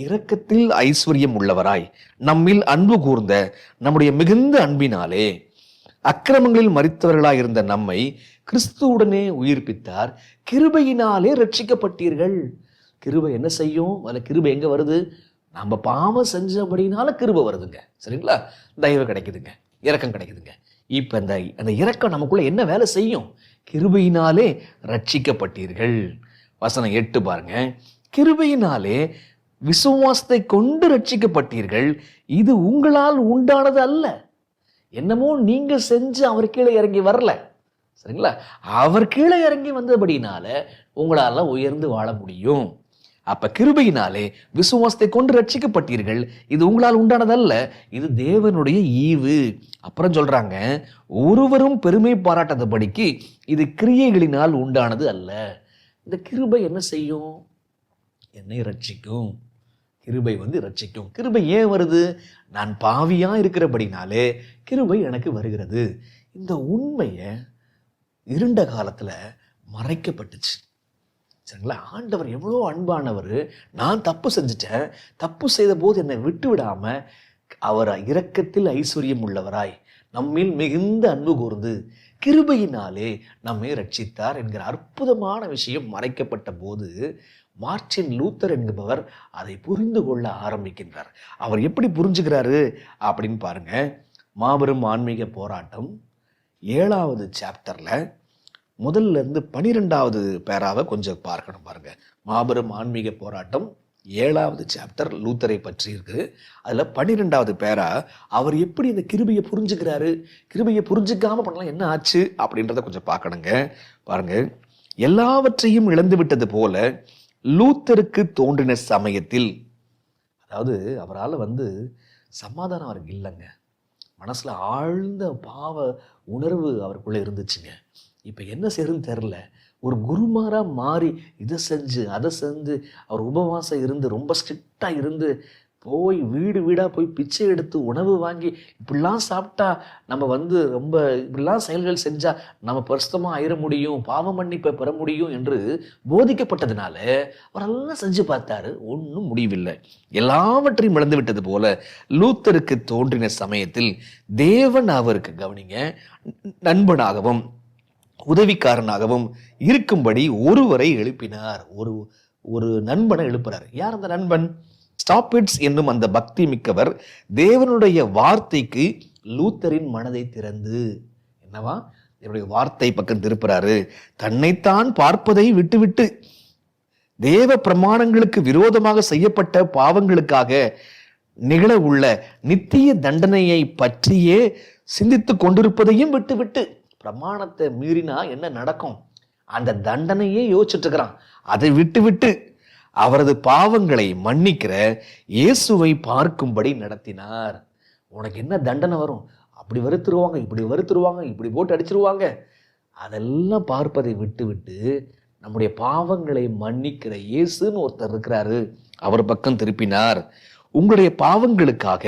இரக்கத்தில் ஐஸ்வர்யம் உள்ளவராய் நம்மில் அன்பு கூர்ந்த நம்முடைய மிகுந்த அன்பினாலே அக்கிரமங்களில் மரித்தவர்களாய் இருந்த நம்மை கிறிஸ்துவுடனே உயிர்ப்பித்தார். கிருபையினாலே ரட்சிக்கப்பட்டீர்கள். கிருபை என்ன செய்யும்? அதில் கிருபை எங்க வருது? நம்ம பாவம் செஞ்சபடினால கிருபை வருதுங்க. சரிங்களா? தயவு கிடைக்குதுங்க, இரக்கம் கிடைக்குதுங்க. இப்ப அந்த இரக்கம் நமக்குள்ள என்ன வேலை செய்யும்? கிருபையினாலே ரட்சிக்கப்பட்டீர்கள். வசனம் 8 பாருங்க. கிருபையினாலே விசுவாசத்தை கொண்டு ரட்சிக்கப்பட்டீர்கள். இது உங்களால் உண்டானது அல்ல. என்னமோ நீங்க செஞ்சு அவர் கீழே இறங்கி வரல. சரிங்களா? அவர் கீழே இறங்கி வந்தபடினால உங்களால உயர்ந்து வாழ முடியும். அப்ப கிருபையினாலே விசுவாசத்தை கொண்டு ரட்சிக்கப்பட்டீர்கள். இது உங்களால் உண்டானதல்ல, இது தேவனுடைய ஈவு. அப்புறம் சொல்றாங்க, ஒருவரும் பெருமை பாராட்டாதபடிக்கு இது கிரியைகளினால் உண்டானது அல்ல. இந்த கிருபை என்ன செய்யும்? என்னை ரட்சிக்கும். கிருபை ரட்சிக்கும். கிருபை ஏன் வருது? நான் பாவியா இருக்கிறபடினாலே கிருபை எனக்கு வருகிறது. இந்த உண்மையை இருண்ட காலத்துல மறைக்கப்பட்டுச்சு. சரிங்களா? ஆண்டவர் எவ்வளோ அன்பானவர். நான் தப்பு செஞ்சுட்டேன், தப்பு செய்த போது என்னை விட்டு விடாம அவர் இரக்கத்தில் ஐஸ்வர்யம் உள்ளவராய் நம்மில் மிகுந்த அன்பு கூர்ந்து கிருபையினாலே நம்மை ரட்சித்தார் என்கிற அற்புதமான விஷயம் மறைக்கப்பட்ட போது மார்ட்டின் லூத்தர் என்பவர் அதை புரிந்து கொள்ள ஆரம்பிக்கின்றார். அவர் எப்படி புரிஞ்சுக்கிறாரு அப்படின்னு பாருங்க. மாபெரும் ஆன்மீக போராட்டம் 7வது சாப்டர்ல முதல்ல இருந்து 12வது பேராவை கொஞ்சம் பார்க்கணும் பாருங்க. மாபெரும் ஆன்மீக போராட்டம் 7வது சாப்டர் லூத்தரை பற்றி இருக்கு. அதுல 12வது பேரா அவர் எப்படி இந்த கிருபையை புரிஞ்சுக்கிறாரு, கிருபையை புரிஞ்சுக்காம பண்ணலாம் என்ன ஆச்சு அப்படின்றத கொஞ்சம் பார்க்கணுங்க. பாருங்க. எல்லாவற்றையும் இழந்து விட்டது போல லூத்தருக்கு தோன்றின சமயத்தில், அதாவது அவரால் சமாதானம் அவருக்கு இல்லைங்க. மனசுல ஆழ்ந்த பாவ உணர்வு அவருக்குள்ள இருந்துச்சுங்க. இப்ப என்ன செய்யறதுன்னு தெரியல. ஒரு குருமாரா மாறி இதை செஞ்சு அதை செஞ்சு அவர் உபவாசம் இருந்து ரொம்ப ஸ்ட்ரிக்டா இருந்து போய் வீடு வீடா போய் பிச்சை எடுத்து உணவு வாங்கி இப்படிலாம் சாப்பிட்டா நம்ம ரொம்ப இப்படிலாம் செயல்கள் செஞ்சா நம்ம பரிசுத்தமா ஆயிட முடியும், பாவ மன்னிப்பை பெற முடியும் என்று போதிக்கப்பட்டதுனால அவரெல்லாம் செஞ்சு பார்த்தாரு. ஒன்றும் முடியவில்லை. எல்லாவற்றையும் இழந்து விட்டது போல லூத்தருக்கு தோன்றின சமயத்தில் தேவன் அவருக்கு, கவனிங்க, நண்பனாகவும் உதவிக்காரனாகவும் இருக்கும்படி ஒருவரை எழுப்பினார். ஒரு நண்பனை எழுப்புறார். யார் அந்த நண்பன்? ஸ்டாப்பிட்ஸ் என்னும் அந்த பக்தி மிக்கவர் தேவனுடைய வார்த்தைக்கு லூத்தரின் மனதை திறந்து, என்னவா, என்னுடைய வார்த்தை பக்கம் திருப்புறாரு. தன்னைத்தான் பார்ப்பதை விட்டுவிட்டு தேவ பிரமாணங்களுக்கு விரோதமாக செய்யப்பட்ட பாவங்களுக்காக நிகழ உள்ள நித்திய தண்டனையை பற்றியே சிந்தித்து கொண்டிருப்பதையும் விட்டு பிரமாணத்தை மீறினா என்ன நடக்கும், அந்த தண்டனையே யோசிச்சுட்டு இருக்கிறான். அதை விட்டு அவரது பாவங்களை மன்னிக்கிற இயேசுவை பார்க்கும்படி நடத்தினார். உனக்கு என்ன தண்டனை வரும், அப்படி வருத்துருவாங்க, இப்படி வருத்துருவாங்க, இப்படி போட்டு அடிச்சிருவாங்க, அதெல்லாம் பார்ப்பதை விட்டு நம்முடைய பாவங்களை மன்னிக்கிற இயேசுன்னு ஒருத்தர் இருக்கிறாரு, அவர் பக்கம் திருப்பினார். உங்களுடைய பாவங்களுக்காக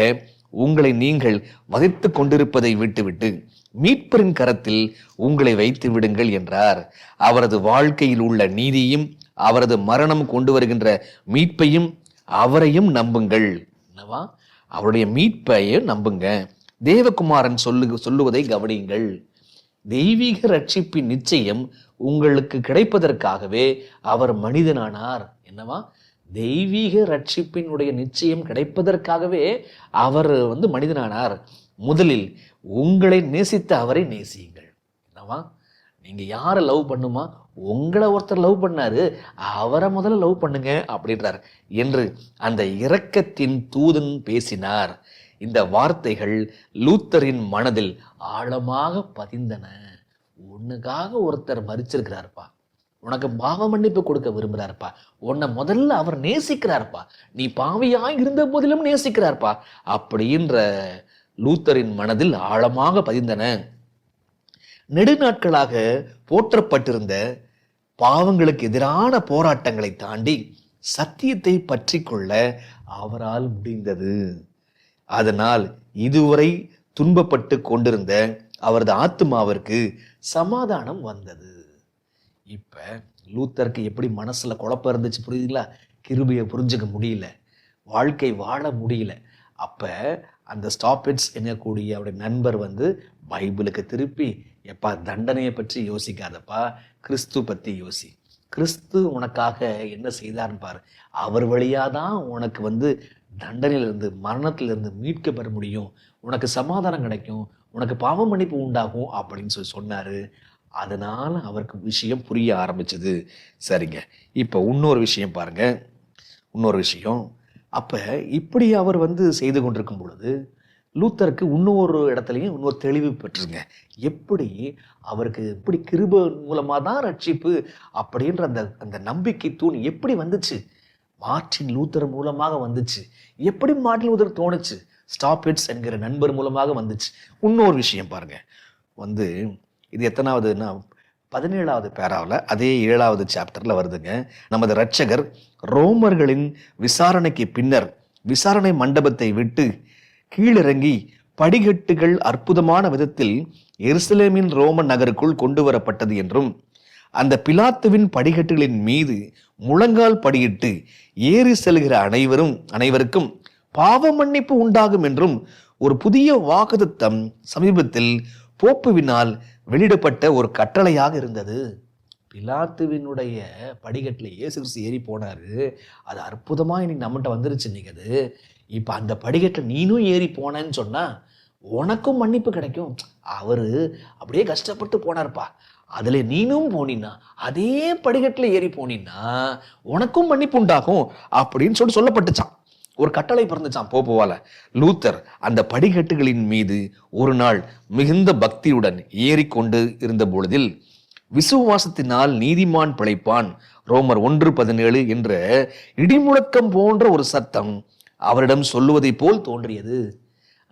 உங்களை நீங்கள் வதைத்து கொண்டிருப்பதை விட்டு மீட்பரின் கரத்தில் உங்களை வைத்து விடுங்கள் என்றார். அவரது வாழ்க்கையில் உள்ள நீதியும் அவரது மரணம் கொண்டு வருகின்ற மீட்பையும் அவரையும் நம்புங்கள். என்னவா? அவருடைய மீட்பையும் நம்புங்க. தேவகுமாரன் சொல்லுவதை கவனியுங்கள். தெய்வீக ரட்சிப்பின் நிச்சயம் உங்களுக்கு கிடைப்பதற்காகவே அவர் மனிதனானார். என்னவா? தெய்வீக ரட்சிப்பினுடைய நிச்சயம் கிடைப்பதற்காகவே அவர் மனிதனானார். முதலில் உங்களை நேசித்த அவரை நேசியுங்கள். என்னவா? நீங்க யாரை லவ் பண்ணுமா, உங்களை ஒருத்தர் லவ் பண்ணாரு, அவரை முதல்ல லவ் பண்ணுங்க அப்படின்றார் என்று அந்த இரக்கத்தின் தூதன் பேசினார். இந்த வார்த்தைகள் லூத்தரின் மனதில் ஆழமாக பதிந்தன. உன்னுக்காக ஒருத்தர் மரிச்சிருக்கிறார்ப்பா, உனக்கு பாவ மன்னிப்பு கொடுக்க விரும்புகிறார்ப்பா, உன்னை முதல்ல அவர் நேசிக்கிறார்ப்பா, நீ பாவியாய் இருந்த போதிலும் நேசிக்கிறார்ப்பா அப்படின்ற லூத்தரின் மனதில் ஆழமாக பதிந்தன. நெடுநாட்களாக போற்றப்பட்டிருந்த பாவங்களுக்கு எதிரான போராட்டங்களை தாண்டி சத்தியத்தை பற்றி கொள்ள அவரால் முடிந்தது. அதனால் இதுவரை துன்பப்பட்டு கொண்டிருந்த அவரது ஆத்மாவிற்கு சமாதானம் வந்தது. இப்ப லூத்தருக்கு எப்படி மனசுல குழப்பம் இருந்துச்சு புரியுதுங்களா? கிருபையை புரிஞ்சுக்க முடியல, வாழ்க்கை வாழ முடியல. அப்ப அந்த ஸ்டாப்பிட்ஸ் என்னக்கூடிய அவருடைய நண்பர் பைபிளுக்கு திருப்பி, எப்பா தண்டனையை பற்றி யோசிக்காதப்பா, கிறிஸ்து பத்தி யோசி. கிறிஸ்து உனக்காக என்ன செய்தார்னு பாரு. அவர் வழியாதான் உனக்கு தண்டனையிலிருந்து மரணத்திலிருந்து மீட்க பெற முடியும், உனக்கு சமாதானம் கிடைக்கும், உனக்கு பாவ மன்னிப்பு உண்டாகும் அப்படின்னு சொன்னாரு. அதனால அவருக்கு விஷயம் புரிய ஆரம்பிச்சது. சரிங்க, இப்ப இன்னொரு விஷயம் பாருங்க. இன்னொரு விஷயம், அப்ப இப்படி அவர் செய்து கொண்டிருக்கும் பொழுது லூத்தருக்கு இன்னொரு இடத்துலையும் இன்னொரு தெளிவு பெற்றுங்க. எப்படி அவருக்கு எப்படி கிருபை மூலமா தான் ரட்சிப்பு அப்படின்ற அந்த நம்பிக்கை தூண் எப்படி வந்துச்சு? மார்ட்டின் லூத்தர் மூலமாக வந்துச்சு. எப்படி மார்ட்டின் லூத்தர் தோணுச்சு? ஸ்டாப்பிட்ஸ் என்கிற நண்பர் மூலமாக வந்துச்சு. இன்னொரு விஷயம் பாருங்க, இது எத்தனாவதுன்னா 17வது பேராவில் அதே 7வது சாப்டர்ல வருதுங்க. நமது இரட்சகர் ரோமர்களின் விசாரணைக்கு பின்னர் விசாரணை மண்டபத்தை விட்டு கீழிறங்கி படிகட்டுகள் அற்புதமான விதத்தில் எருசலேமின் ரோம நகருக்குள் கொண்டு வரப்பட்டது என்றும், அந்த பிலாத்துவின் படிகட்டுகளின் மீது முழங்கால் படியிட்டு ஏறி செல்கிற அனைவருக்கும் பாவ மன்னிப்பு உண்டாகும் என்றும் ஒரு புதிய வாக்குத்தத்தம் சமீபத்தில் போப்புவினால் வெளியிடப்பட்ட ஒரு கட்டளையாக இருந்தது. பிலாத்துவினுடைய படிக்கட்டில் இயேசு கிறிஸ்து ஏறி போனாரு. அது அற்புதமா இன்னைக்கு நம்மகிட்ட வந்துருச்சு. இன்னைக்கு அது இப்ப அந்த படிக்கட்டில் நீனும் ஏறி போனேன்னு சொன்னா உனக்கும் மன்னிப்பு கிடைக்கும். அவரு அப்படியே கஷ்டப்பட்டு போனார்ப்பா, அதுல நீனும் போனீன்னா, அதே படிக்கட்டில் ஏறி போனீன்னா உனக்கும் மன்னிப்பு உண்டாகும் அப்படின்னு சொல்லப்பட்டுச்சான். ஒரு கட்டளை பிறந்துச்சான் போப்புவால. லூத்தர் அந்த படிக்கட்டுகளின் மீது ஒரு நாள் மிகுந்த பக்தியுடன் ஏறிக்கொண்டு இருந்த பொழுதில், விசுவாசத்தினால் நீதிமான் பிழைப்பான், ரோமர் 1:17 என்ற இடிமுழக்கம் போன்ற ஒரு சத்தம் அவரிடம் சொல்லுவதை போல் தோன்றியது.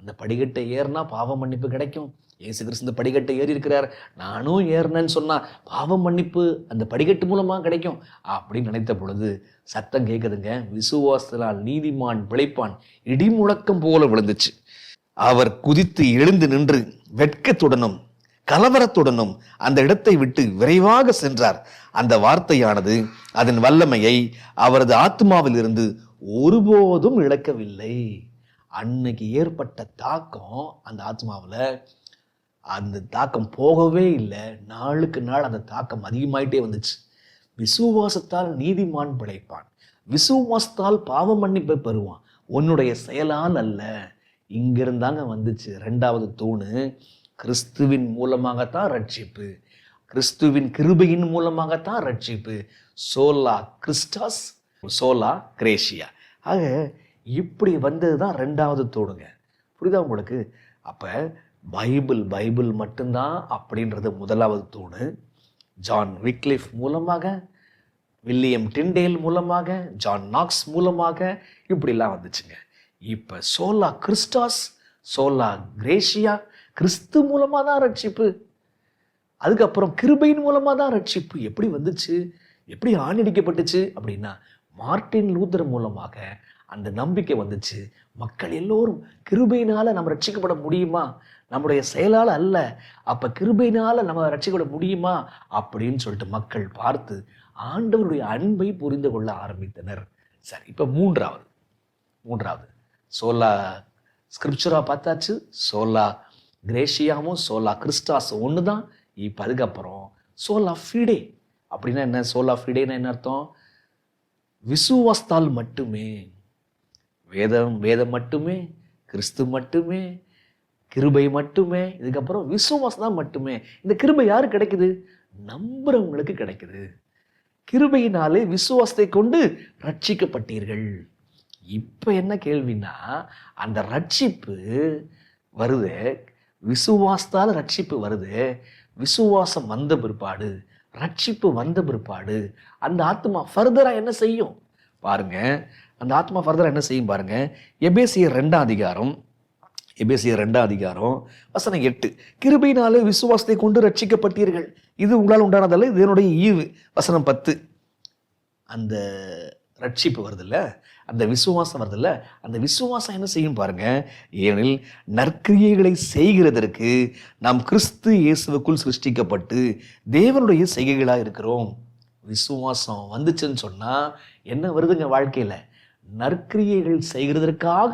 அந்த படிக்கட்டை ஏறினா பாவ மன்னிப்பு கிடைக்கும். இயேசு கிறிஸ்து இந்த படிக்கட்டை ஏறி இருக்கிறார், நானும் ஏறினேன்னு சொன்னா பாவ மன்னிப்பு அந்த படிக்கட்டு மூலமா கிடைக்கும் அப்படின்னு நினைத்த பொழுது சத்தம் கேட்குதுங்க. விசுவாசத்தினால் நீதிமான் பிழைப்பான் இடிமுழக்கம் போல விழுந்துச்சு. அவர் குதித்து எழுந்து நின்று வெட்கத்துடனும் கலவரத்துடனும் அந்த இடத்தை விட்டு விரைவாக சென்றார். அந்த வார்த்தையானது அதன் வல்லமையை அவரது ஆத்மாவில் இருந்து ஒருபோதும் இழக்கவில்லை. அன்னைக்கு ஏற்பட்ட தாக்கம் அந்த ஆத்மாவில், அந்த தாக்கம் போகவே இல்லை. நாளுக்கு நாள் அந்த தாக்கம் அதிகமாயிட்டே வந்துச்சு. விசுவாசத்தால் நீதிமான் பிழைப்பான், விசுவாசத்தால் பாவ மன்னிப்பை பெறுவான், உன்னுடைய செயலால் அல்ல. இங்கிருந்தாங்க வந்துச்சு 2வது தூணு. கிறிஸ்துவின் மூலமாகத்தான் ரட்சிப்பு, கிறிஸ்துவின் கிருபையின் மூலமாகத்தான் ரட்சிப்பு. சோலா கிறிஸ்டாஸ், சோலா கிரேஷியா. ஆக இப்படி வந்தது தான் 2வது தூணுங்க. புரியுதா உங்களுக்கு? அப்போ பைபிள் மட்டும்தான் அப்படின்றது 1வது தூணு. ஜான் விக்லிஃப் மூலமாக, வில்லியம் டிண்டேல் மூலமாக, ஜான் நாக்ஸ் மூலமாக இப்படிலாம் வந்துச்சுங்க. இப்போ சோலா கிறிஸ்டாஸ், சோலா கிரேஷியா, கிறிஸ்து மூலமாக தான் ரட்சிப்பு. அதுக்கப்புறம் கிருபையின் மூலமாக தான் ரட்சிப்பு. எப்படி வந்துச்சு, எப்படி ஆணிடிக்கப்பட்டுச்சு அப்படின்னா மார்ட்டின் லூத்தர் மூலமாக அந்த நம்பிக்கை வந்துச்சு. மக்கள் எல்லோரும் கிருபையினால நம்ம ரட்சிக்கப்பட முடியுமா, நம்முடைய செயலால் அல்ல, அப்ப கிருபையினால நம்ம ரட்சிக்கப்பட முடியுமா அப்படின்னு சொல்லிட்டு மக்கள் பார்த்து ஆண்டவருடைய அன்பை புரிந்து கொள்ள ஆரம்பித்தனர். சரி, இப்போ மூன்றாவது சோலா ஸ்கிரிப்சரா பார்த்தாச்சு. சோலா கிரேஷியாவும் சோலா கிறிஸ்டாஸ் ஒன்று தான். இப்போ அதுக்கப்புறம் சோலா ஃபிடே அப்படின்னா என்ன? சோலா ஃபிடேன்னா என்ன அர்த்தம்? விசுவாசத்தால் மட்டுமே, வேதம் மட்டுமே, கிறிஸ்து மட்டுமே, கிருபை மட்டுமே, இதுக்கப்புறம் விசுவாசம் தான் மட்டுமே. இந்த கிருபை யாரு கிடைக்குது? நம்புறவங்களுக்கு கிடைக்குது. கிருபையினாலே விசுவாசத்தை கொண்டு ரட்சிக்கப்பட்டீர்கள். இப்ப என்ன கேள்வினா, அந்த ரட்சிப்பு வருது, விசுவாசத்தால் ரட்சிப்பு வருது. விசுவாசம் வந்த பிற்பாடு, ரட்சிப்பு வந்த பிற்பாடு அந்த ஆத்மா ஃபர்தரா என்ன செய்யும் பாருங்க. அந்த ஆத்மா ஃபர்தரா என்ன செய்யும் பாருங்க. எபேசியர் 2ஆம் அதிகாரம் வசனம் 8, கிருபையினாலே விசுவாசத்தை கொண்டு ரட்சிக்கப்பட்டீர்கள், இது உங்களால் உண்டானதல்ல, இது என்னுடைய ஈவு. வசனம் 10, அந்த ரட்சிப்பு வருதில்ல, அந்த விசுவாசம் வருதில்ல, அந்த விசுவாசம் என்ன செய்யும் பாருங்க. ஏனெனில் நற்கிரியைகளை செய்கிறதற்கு நாம் கிறிஸ்து இயேசுவுக்குள் சிருஷ்டிக்கப்பட்டு தேவனுடைய செய்கைகளாக இருக்கிறோம். விசுவாசம் வந்துச்சுன்னு சொன்னா என்ன வருதுங்க வாழ்க்கையில? நற்கிரியைகள் செய்கிறதற்காக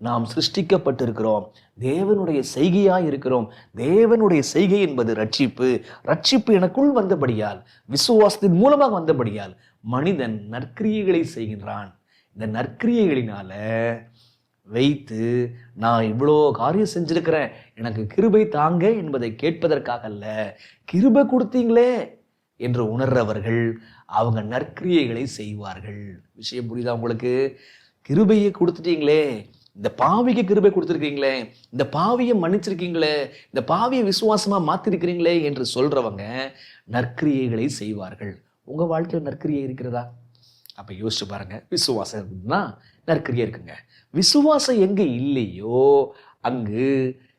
நாம் சிருஷ்டிக்கப்பட்டிருக்கிறோம், தேவனுடைய செய்கையாய் இருக்கிறோம். தேவனுடைய செய்கை என்பது ரட்சிப்பு. ரட்சிப்பு எனக்குள் வந்தபடியால், விசுவாசத்தின் மூலமாக வந்தபடியால் மனிதன் நற்கிரியைகளை செய்கின்றான். இந்த நற்கிரியைகளினால வைத்து நான் இவ்வளோ காரியம் செஞ்சிருக்கிறேன், எனக்கு கிருபை தாங்க என்பதை கேட்பதற்காக அல்ல, கிருபை கொடுத்தீங்களே என்று உணர்றவர்கள் அவங்க நற்கிரியைகளை செய்வார்கள். விஷயம் புரியுதா உங்களுக்கு? கிருபையை கொடுத்துட்டீங்களே, இந்த பாவிக்கு கிருபை கொடுத்துருக்கீங்களே, இந்த பாவியை மன்னிச்சிருக்கீங்களே, இந்த பாவியை விசுவாசமா மாத்திருக்கிறீங்களே என்று சொல்றவங்க நற்கிரியைகளை செய்வார்கள். உங்க வாழ்க்கையில் நற்கிரியை இருக்கிறதா? அப்ப யோசிச்சு பாருங்க. விசுவாசம் இருக்குன்னா நற்கிரியை இருக்குங்க. விசுவாசம் எங்க இல்லையோ அங்கு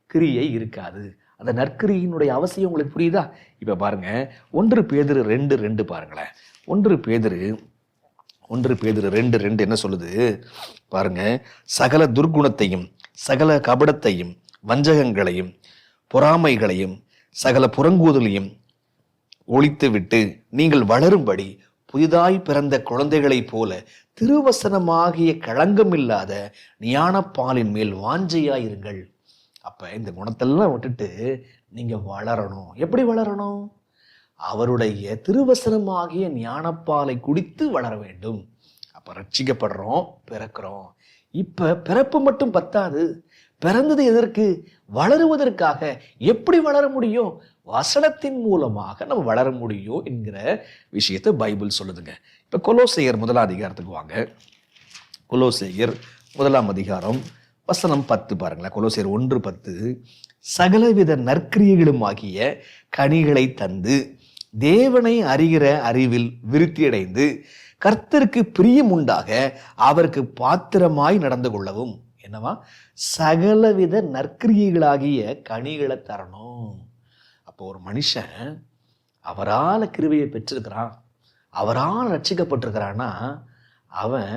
கிரியை இருக்காது. அந்த நற்கிரியினுடைய அவசியம் உங்களுக்கு புரியுதா? இப்ப பாருங்க, 1 பேதுரு 2:2 பாருங்களேன். 1 பேதுரு 2:2 என்ன சொல்லுது பாருங்க. சகல துர்குணத்தையும், சகல கபடத்தையும், வஞ்சகங்களையும், பொறாமைகளையும், சகல புறங்கூதலையும் ஒழித்து விட்டு நீங்கள் வளரும்படி புதிதாய் பிறந்த குழந்தைகளைப் போல திருவசனமாகிய களங்கமில்லாத ஞானப்பாலின் மேல் வாஞ்சையாயிருங்கள். அப்ப இந்த குணத்தெல்லாம் விட்டுட்டு நீங்க வளரணும். எப்படி வளரணும்? அவருடைய திருவசனமாகிய ஞானப்பாலை குடித்து வளர வேண்டும். அப்ப ரட்சிக்கப்படுறோம், பிறக்கிறோம். இப்ப பிறப்பு மட்டும் பத்தாது. பிறந்தது எதற்கு? வளருவதற்காக. எப்படி வளர முடியும்? வசனத்தின் மூலமாக நம்ம வளர முடியும் என்கிற விஷயத்தை பைபிள் சொல்லுதுங்க. இப்ப கொலோசையர் 1ஆம் அதிகாரத்துக்கு வாங்க. கொலோசையர் 1ஆம் அதிகாரம் வசனம் 10 பாருங்களேன். கொலோசையர் 1:10, சகலவித நற்கிரியைகளும் ஆகிய கனிகளை தந்து தேவனை அறிகிற அறிவில் விருத்தியடைந்து கர்த்தருக்கு பிரியம் உண்டாக அவருக்கு பாத்திரமாய் நடந்து கொள்ளவும். என்னவா? சகலவித நற்கிரியைகளாகிய கனிகளை தரணும். அப்போ ஒரு மனுஷன் அவரால் கிருபையை பெற்றிருக்கிறான், அவரால் ரட்சிக்கப்பட்டிருக்கிறான்னா அவன்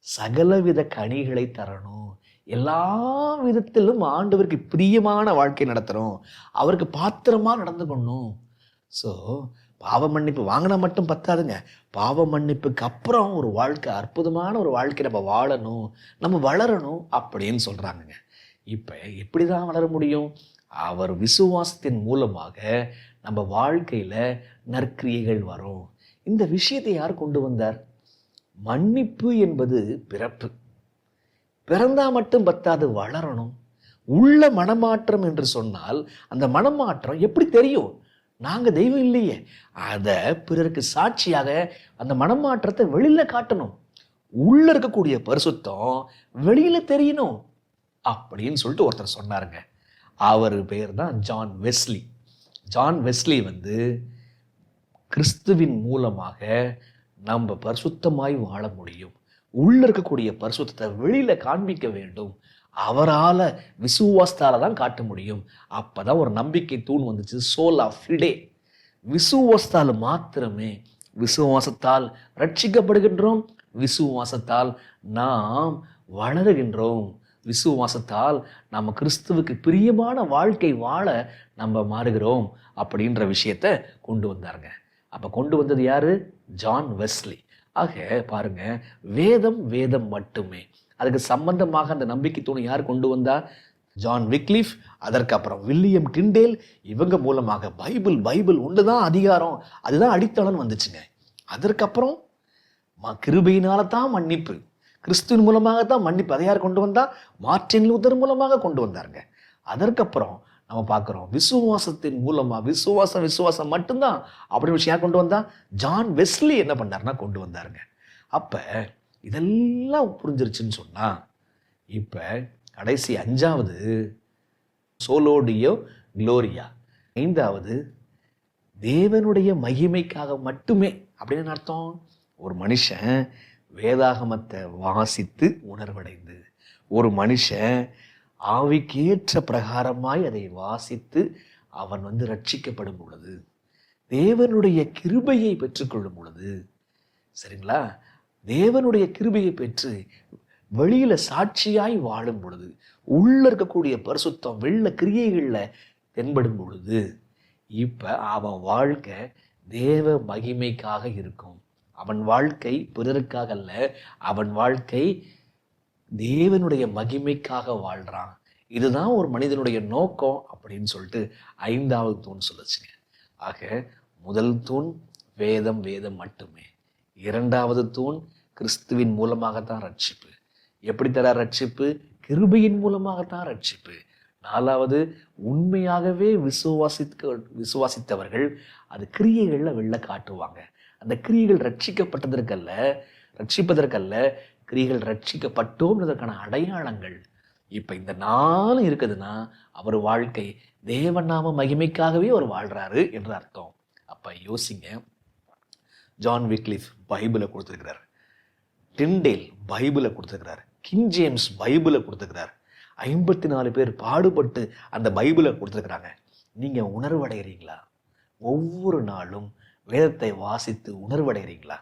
சகலவித கனிகளை தரணும். எல்லா விதத்திலும் ஆண்டவருக்கு பிரியமான வாழ்க்கை நடத்தணும், அவருக்கு பாத்திரமா நடந்து கொள்ளணும். ஸோ பாவ மன்னிப்பு வாங்கினா மட்டும் பத்தாதுங்க. பாவ மன்னிப்புக்கு அப்புறம் ஒரு வாழ்க்கை, அற்புதமான ஒரு வாழ்க்கை நம்ம வாழணும், நம்ம வளரணும் அப்படின்னு சொல்றாங்க. இப்ப எப்படிதான் வளர முடியும்? அவர் விசுவாசத்தின் மூலமாக நம்ம வாழ்க்கையில நற்கிரியைகள் வரும். இந்த விஷயத்தை யார் கொண்டு வந்தார்? மன்னிப்பு என்பது பிறப்பு. பிறந்தா மட்டும் பத்தாது, வளரணும். உள்ள மனமாற்றம் என்று சொன்னால் அந்த மனமாற்றம் எப்படி தெரியும்? நாங்க தெய்வம் இல்லையே, அதை பிறருக்கு சாட்சியாக அந்த மனமாற்றத்தை வெளியில காட்டணும். உள்ள இருக்கக்கூடிய பரிசுத்தம் வெளியில தெரியணும் அப்படின்னு சொல்லிட்டு ஒருத்தர் சொன்னாருங்க. அவர் பேர் தான் ஜான் வெஸ்லி. ஜான் வெஸ்லி கிறிஸ்துவின் மூலமாக நம்ம பரிசுத்தமாய் வாழ முடியும், உள்ள இருக்கக்கூடிய பரிசுத்தத்தை வெளியில காண்பிக்க வேண்டும், அவரால் விசுவாசத்தால தான் காட்ட முடியும். அப்பதான் ஒரு நம்பிக்கை தூண் வந்துச்சு, சோலா ஃபிடே. விசுவாசத்தால் மாத்திரமே, விசுவாசத்தால் ரட்சிக்கப்படுகின்றோம், விசுவாசத்தால் நாம் வளருகின்றோம், விசுவாசத்தால் நம்ம கிறிஸ்துவுக்கு பிரியமான வாழ்க்கை வாழ நம்ம மாறுகிறோம் அப்படின்ற விஷயத்தை கொண்டு வந்தாருங்க. அப்ப கொண்டு வந்தது யாரு? John Wesley. ஆக பாருங்க, வேதம் வேதம் மட்டுமே. அதுக்கு சம்பந்தமாக அந்த நம்பிக்கை தூணை யார் கொண்டு வந்தா? John Wycliffe. அதற்கப்புறம் வில்லியம் டிண்டேல். இவங்க மூலமாக பைபிள் பைபிள் ஒன்றுதான் அதிகாரம், அதுதான் அடித்தளம் வந்துச்சுங்க. அதற்கப்புறம் கிருபையினால தான் மன்னிப்பு, கிறிஸ்துவின் மூலமாகத்தான் மன்னிப்பு. அதை யார் கொண்டு வந்தா? மார்ட்டின் லூதர் மூலமாக கொண்டு வந்தாருங்க. அதற்கப்புறம் நம்ம பார்க்குறோம், விசுவாசத்தின் மூலமா, விசுவாசம் மட்டும்தான் அப்படின்னு விஷயம் யார் கொண்டு வந்தா? ஜான் வெஸ்லி என்ன பண்ணாருன்னா கொண்டு வந்தாருங்க. அப்ப இதெல்லாம் புரிஞ்சிருச்சுன்னு சொன்னா, இப்ப கடைசி 5வது சோலோ டியோ குளோரியா, 5வது தேவனுடைய மகிமைக்காக மட்டுமே. அப்படின்னு அர்த்தம், ஒரு மனுஷன் வேதாகமத்தை வாசித்து உணர்வடைந்து, ஒரு மனுஷன் ஆவிக்கேற்ற பிரகாரமாய் அதை வாசித்து அவன் ரட்சிக்கப்படும் பொழுது, தேவனுடைய கிருபையை பெற்றுக்கொள்ளும் பொழுது, சரிங்களா, தேவனுடைய கிருபையை பெற்று வெளியில சாட்சியாய் வாழும் பொழுது, உள்ள இருக்கக்கூடிய பரிசுத்தம் வெள்ள கிரியைகள்ல தென்படும் பொழுது, இப்ப அவன் வாழ்க்கை தேவ மகிமைக்காக இருக்கும். அவன் வாழ்க்கை பிறருக்காக அல்ல, அவன் வாழ்க்கை தேவனுடைய மகிமைக்காக வாழ்றான். இதுதான் ஒரு மனிதனுடைய நோக்கம் அப்படின்னு சொல்லிட்டு 5வது தூண் சொல்லுச்சுங்க. ஆக முதல் தூண் வேதம் வேதம் மட்டுமே. 2வது தூண் கிறிஸ்துவின் மூலமாகத்தான் ரட்சிப்பு. எப்படி தர ரட்சிப்பு? கிருபையின் மூலமாகத்தான் ரட்சிப்பு. 4வது உண்மையாகவே விசுவாசித்தவர்கள் அது கிரியைகள்ல வெளில காட்டுவாங்க. அந்த கிரியைகள் ரட்சிப்பதற்கல்ல, கிரியைகள் ரட்சிக்கப்பட்டோம்ன்றதற்கான அடையாளங்கள். இப்ப இந்த 4 இருக்குதுன்னா அவர் வாழ்க்கை தேவநாம மகிமைக்காகவே அவர் வாழ்றாரு என்று அர்த்தம். அப்ப யோசிங்க, ஜான் விக்லிஃப் பைபிளை கொடுத்திருக்கிறார், டிண்டேல் பைபிளை கொடுத்திருக்கிறார், கிங் ஜேம்ஸ் பைபிளை கொடுத்திருக்கிறார், 54 பேர் பாடுபட்டு அந்த பைபிளை கொடுத்திருக்கிறாங்க. நீங்க உணர்வடைகிறீங்களா? ஒவ்வொரு நாளும் வேதத்தை வாசித்து உணர்வடைகிறீங்களா?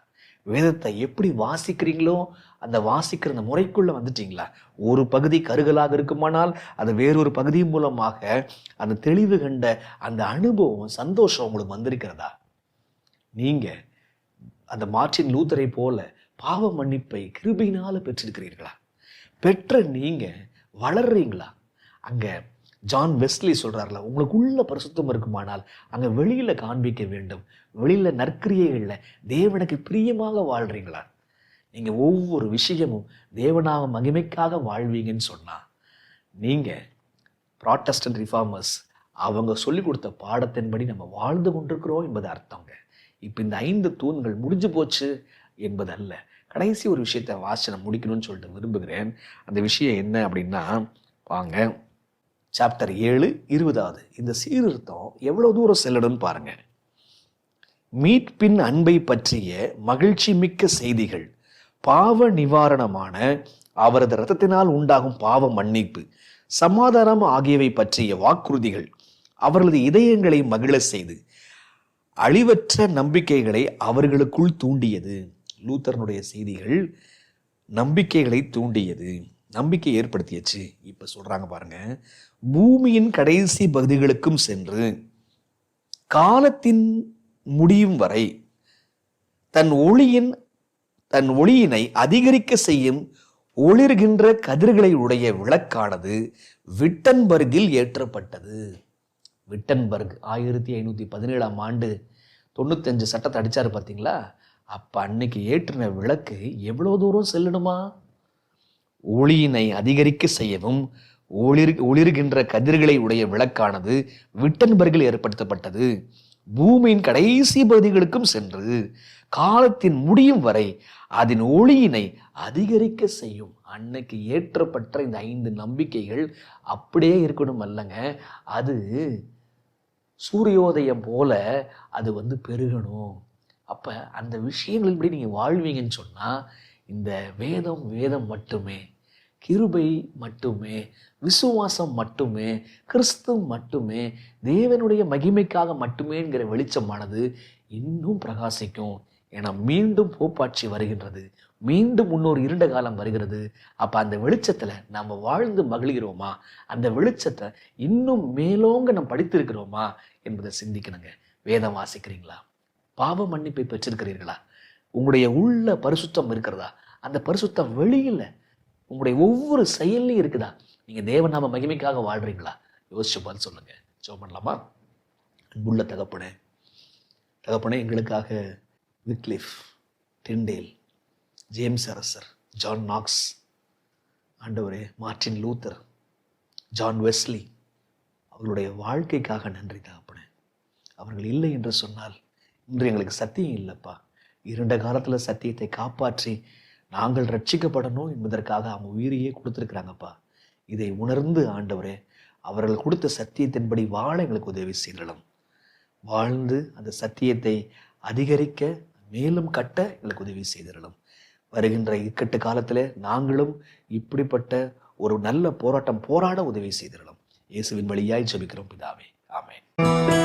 வேதத்தை எப்படி வாசிக்கிறீங்களோ அந்த வாசிக்கிற அந்த முறைக்குள்ள வந்துட்டீங்களா? ஒரு பகுதி கருகலாக இருக்குமானால் அது வேறொரு பகுதி மூலமாக அந்த தெளிவு கண்ட அந்த அனுபவம், சந்தோஷம் உங்களுக்கு வந்திருக்கிறதா? நீங்க அந்த மார்ட்டின் லூத்தரை போல பாவ மன்னிப்பை கிருபையினால பெற்றிருக்கிறீர்களா? பெற்ற நீங்க வளர்றீங்களா? அங்க ஜான் வெஸ்லி சொல்றாருல, உங்களுக்குள்ள பரிசுத்தம் இருக்குமானால் அங்க வெளியில காண்பிக்க வேண்டும். வெளியில நற்கிரியைகள்ல தேவனுக்கு பிரியமாக வாழ்றீங்களா? நீங்க ஒவ்வொரு விஷயமும் தேவனாக மகிமைக்காக வாழ்வீங்கன்னு சொன்னா, நீங்க ப்ராட்டஸ்டன்ட் ரிஃபார்மர்ஸ் அவங்க சொல்லி கொடுத்த பாடத்தின்படி நம்ம வாழ்ந்து கொண்டிருக்கிறோம் என்பது அர்த்தங்க. இப்ப இந்த 5 தூண்கள் முடிஞ்சு போச்சு என்பது அல்ல. கடைசி ஒரு விஷயத்தை வாசனை முடிக்கணும்னு சொல்லிட்டு விரும்புகிறேன். அந்த விஷயம் என்ன அப்படின்னா, வாங்க சாப்டர் 7 20வது இந்த சீர்திருத்தம் எவ்வளவு தூரம் செல்லணும்னு பாருங்க. மீட்பின் அன்பை பற்றிய மகிழ்ச்சி மிக்க செய்திகள், பாவ நிவாரணமான அவரது இரத்தத்தினால் உண்டாகும் பாவ மன்னிப்பு, சமாதானம் ஆகியவை பற்றிய வாக்குறுதிகள் அவர்களது இதயங்களை மகிழ செய்து அழிவற்ற நம்பிக்கைகளை அவர்களுக்குள் தூண்டியது. லூத்தரனுடைய செய்திகள் நம்பிக்கைகளை தூண்டியது, நம்பிக்கை ஏற்படுத்தியச்சு. இப்ப சொல்றாங்க பாருங்க, பூமியின் கடைசி பகுதிகளுக்கும் சென்று காலத்தின் முடியும் வரை தன் ஒளியினை அதிகரிக்க செய்யும் ஒளிர்கின்ற கதிர்களை உடைய விளக்கானது விட்டன்பர்கில் ஏற்றப்பட்டது. விட்டன்பர்க் 1517ஆம் ஆண்டு 95 சட்டத்தை அடிச்சாரு பார்த்தீங்களா? அப்ப அன்னைக்கு ஏற்றின விளக்கு எவ்வளவு தூரம் செல்லணுமா? ஒளியினை அதிகரிக்க செய்யவும் ஒளிர்கின்ற கதிர்களை உடைய விளக்கானது விட்டன்பர்கில் ஏற்படுத்தப்பட்டது. பூமியின் கடைசி பகுதிகளுக்கும் சென்று காலத்தின் முடியும் வரை அதன் ஒளியினை அதிகரிக்க செய்யும். அன்னைக்கு ஏற்றப்பட்ட இந்த 5 நம்பிக்கைகள் அப்படியே இருக்கணும் அல்லங்க, அது சூரியோதயம் போல அது பெருகணும். அப்ப அந்த விஷயங்களின்படி நீங்க வாழ்வீங்கன்னு சொன்னா, இந்த வேதம் மட்டுமே, கிருபை மட்டுமே, விசுவாசம் மட்டுமே, கிறிஸ்து மட்டுமே, தேவனுடைய மகிமைக்காக மட்டுமேங்கிற வெளிச்சமானது இன்னும் பிரகாசிக்கும். ஏன்னா மீண்டும் போப்பாட்சி வருகின்றது, மீண்டும் இன்னொரு இருண்ட காலம் வருகிறது. அப்ப அந்த வெளிச்சத்துல நம்ம வாழ்ந்து மகிழ்கிறோமா, அந்த வெளிச்சத்தை இன்னும் மேலோங்க நம்ம படித்திருக்கிறோமா என்பதை சிந்திக்கணுங்க. வேதம் வாசிக்கிறீங்களா? பாவ மன்னிப்பை பெற்றிருக்கிறீர்களா? உங்களுடைய உள்ள பரிசுத்தம் இருக்கிறதா? அந்த பரிசுத்தம் வெளியில உங்களுடைய ஒவ்வொரு செயல்லையும் இருக்குதா? நீங்க தேவன் நாம மகிமைக்காக வாழ்றீங்களா? யோசிச்சு பார்த்து சொல்லுங்க. ஜெபம் பண்ணலாமா? அன்புள்ள தகப்பனே, எங்களுக்காக விக்லிஃப், டிண்டேல், ஜேம்ஸ் அரசர், ஜான் நாக்ஸ், ஆண்டவரே மார்ட்டின் லூத்தர், ஜான் வெஸ்லி, அவர்களுடைய வாழ்க்கைக்காக நன்றி தகப்பனே. அவர்கள் இல்லை என்று சொன்னால் இன்று எங்களுக்கு சத்தியம் இல்லைப்பா. இருண்ட காலத்தில் சத்தியத்தை காப்பாற்றி நாங்கள் ரட்சிக்கப்படணும் என்பதற்காக அவங்க உயிரையே கொடுத்துருக்குறாங்கப்பா. இதை உணர்ந்து ஆண்டவரே, அவர்கள் கொடுத்த சத்தியத்தின்படி வாழ எங்களுக்கு உதவி செய்யலாம். வாழ்ந்து அந்த சத்தியத்தை அதிகரிக்க, மேலும் கட்ட எங்களுக்கு உதவி செய்திடலாம். வருகின்ற இக்கட்டு காலத்தில் நாங்களும் இப்படிப்பட்ட ஒரு நல்ல போராட்டம் போராட உதவி செய்திடலாம். இயேசுவின் வழியாய் ஜெபிக்கிறோம் பிதாவே, ஆமென்.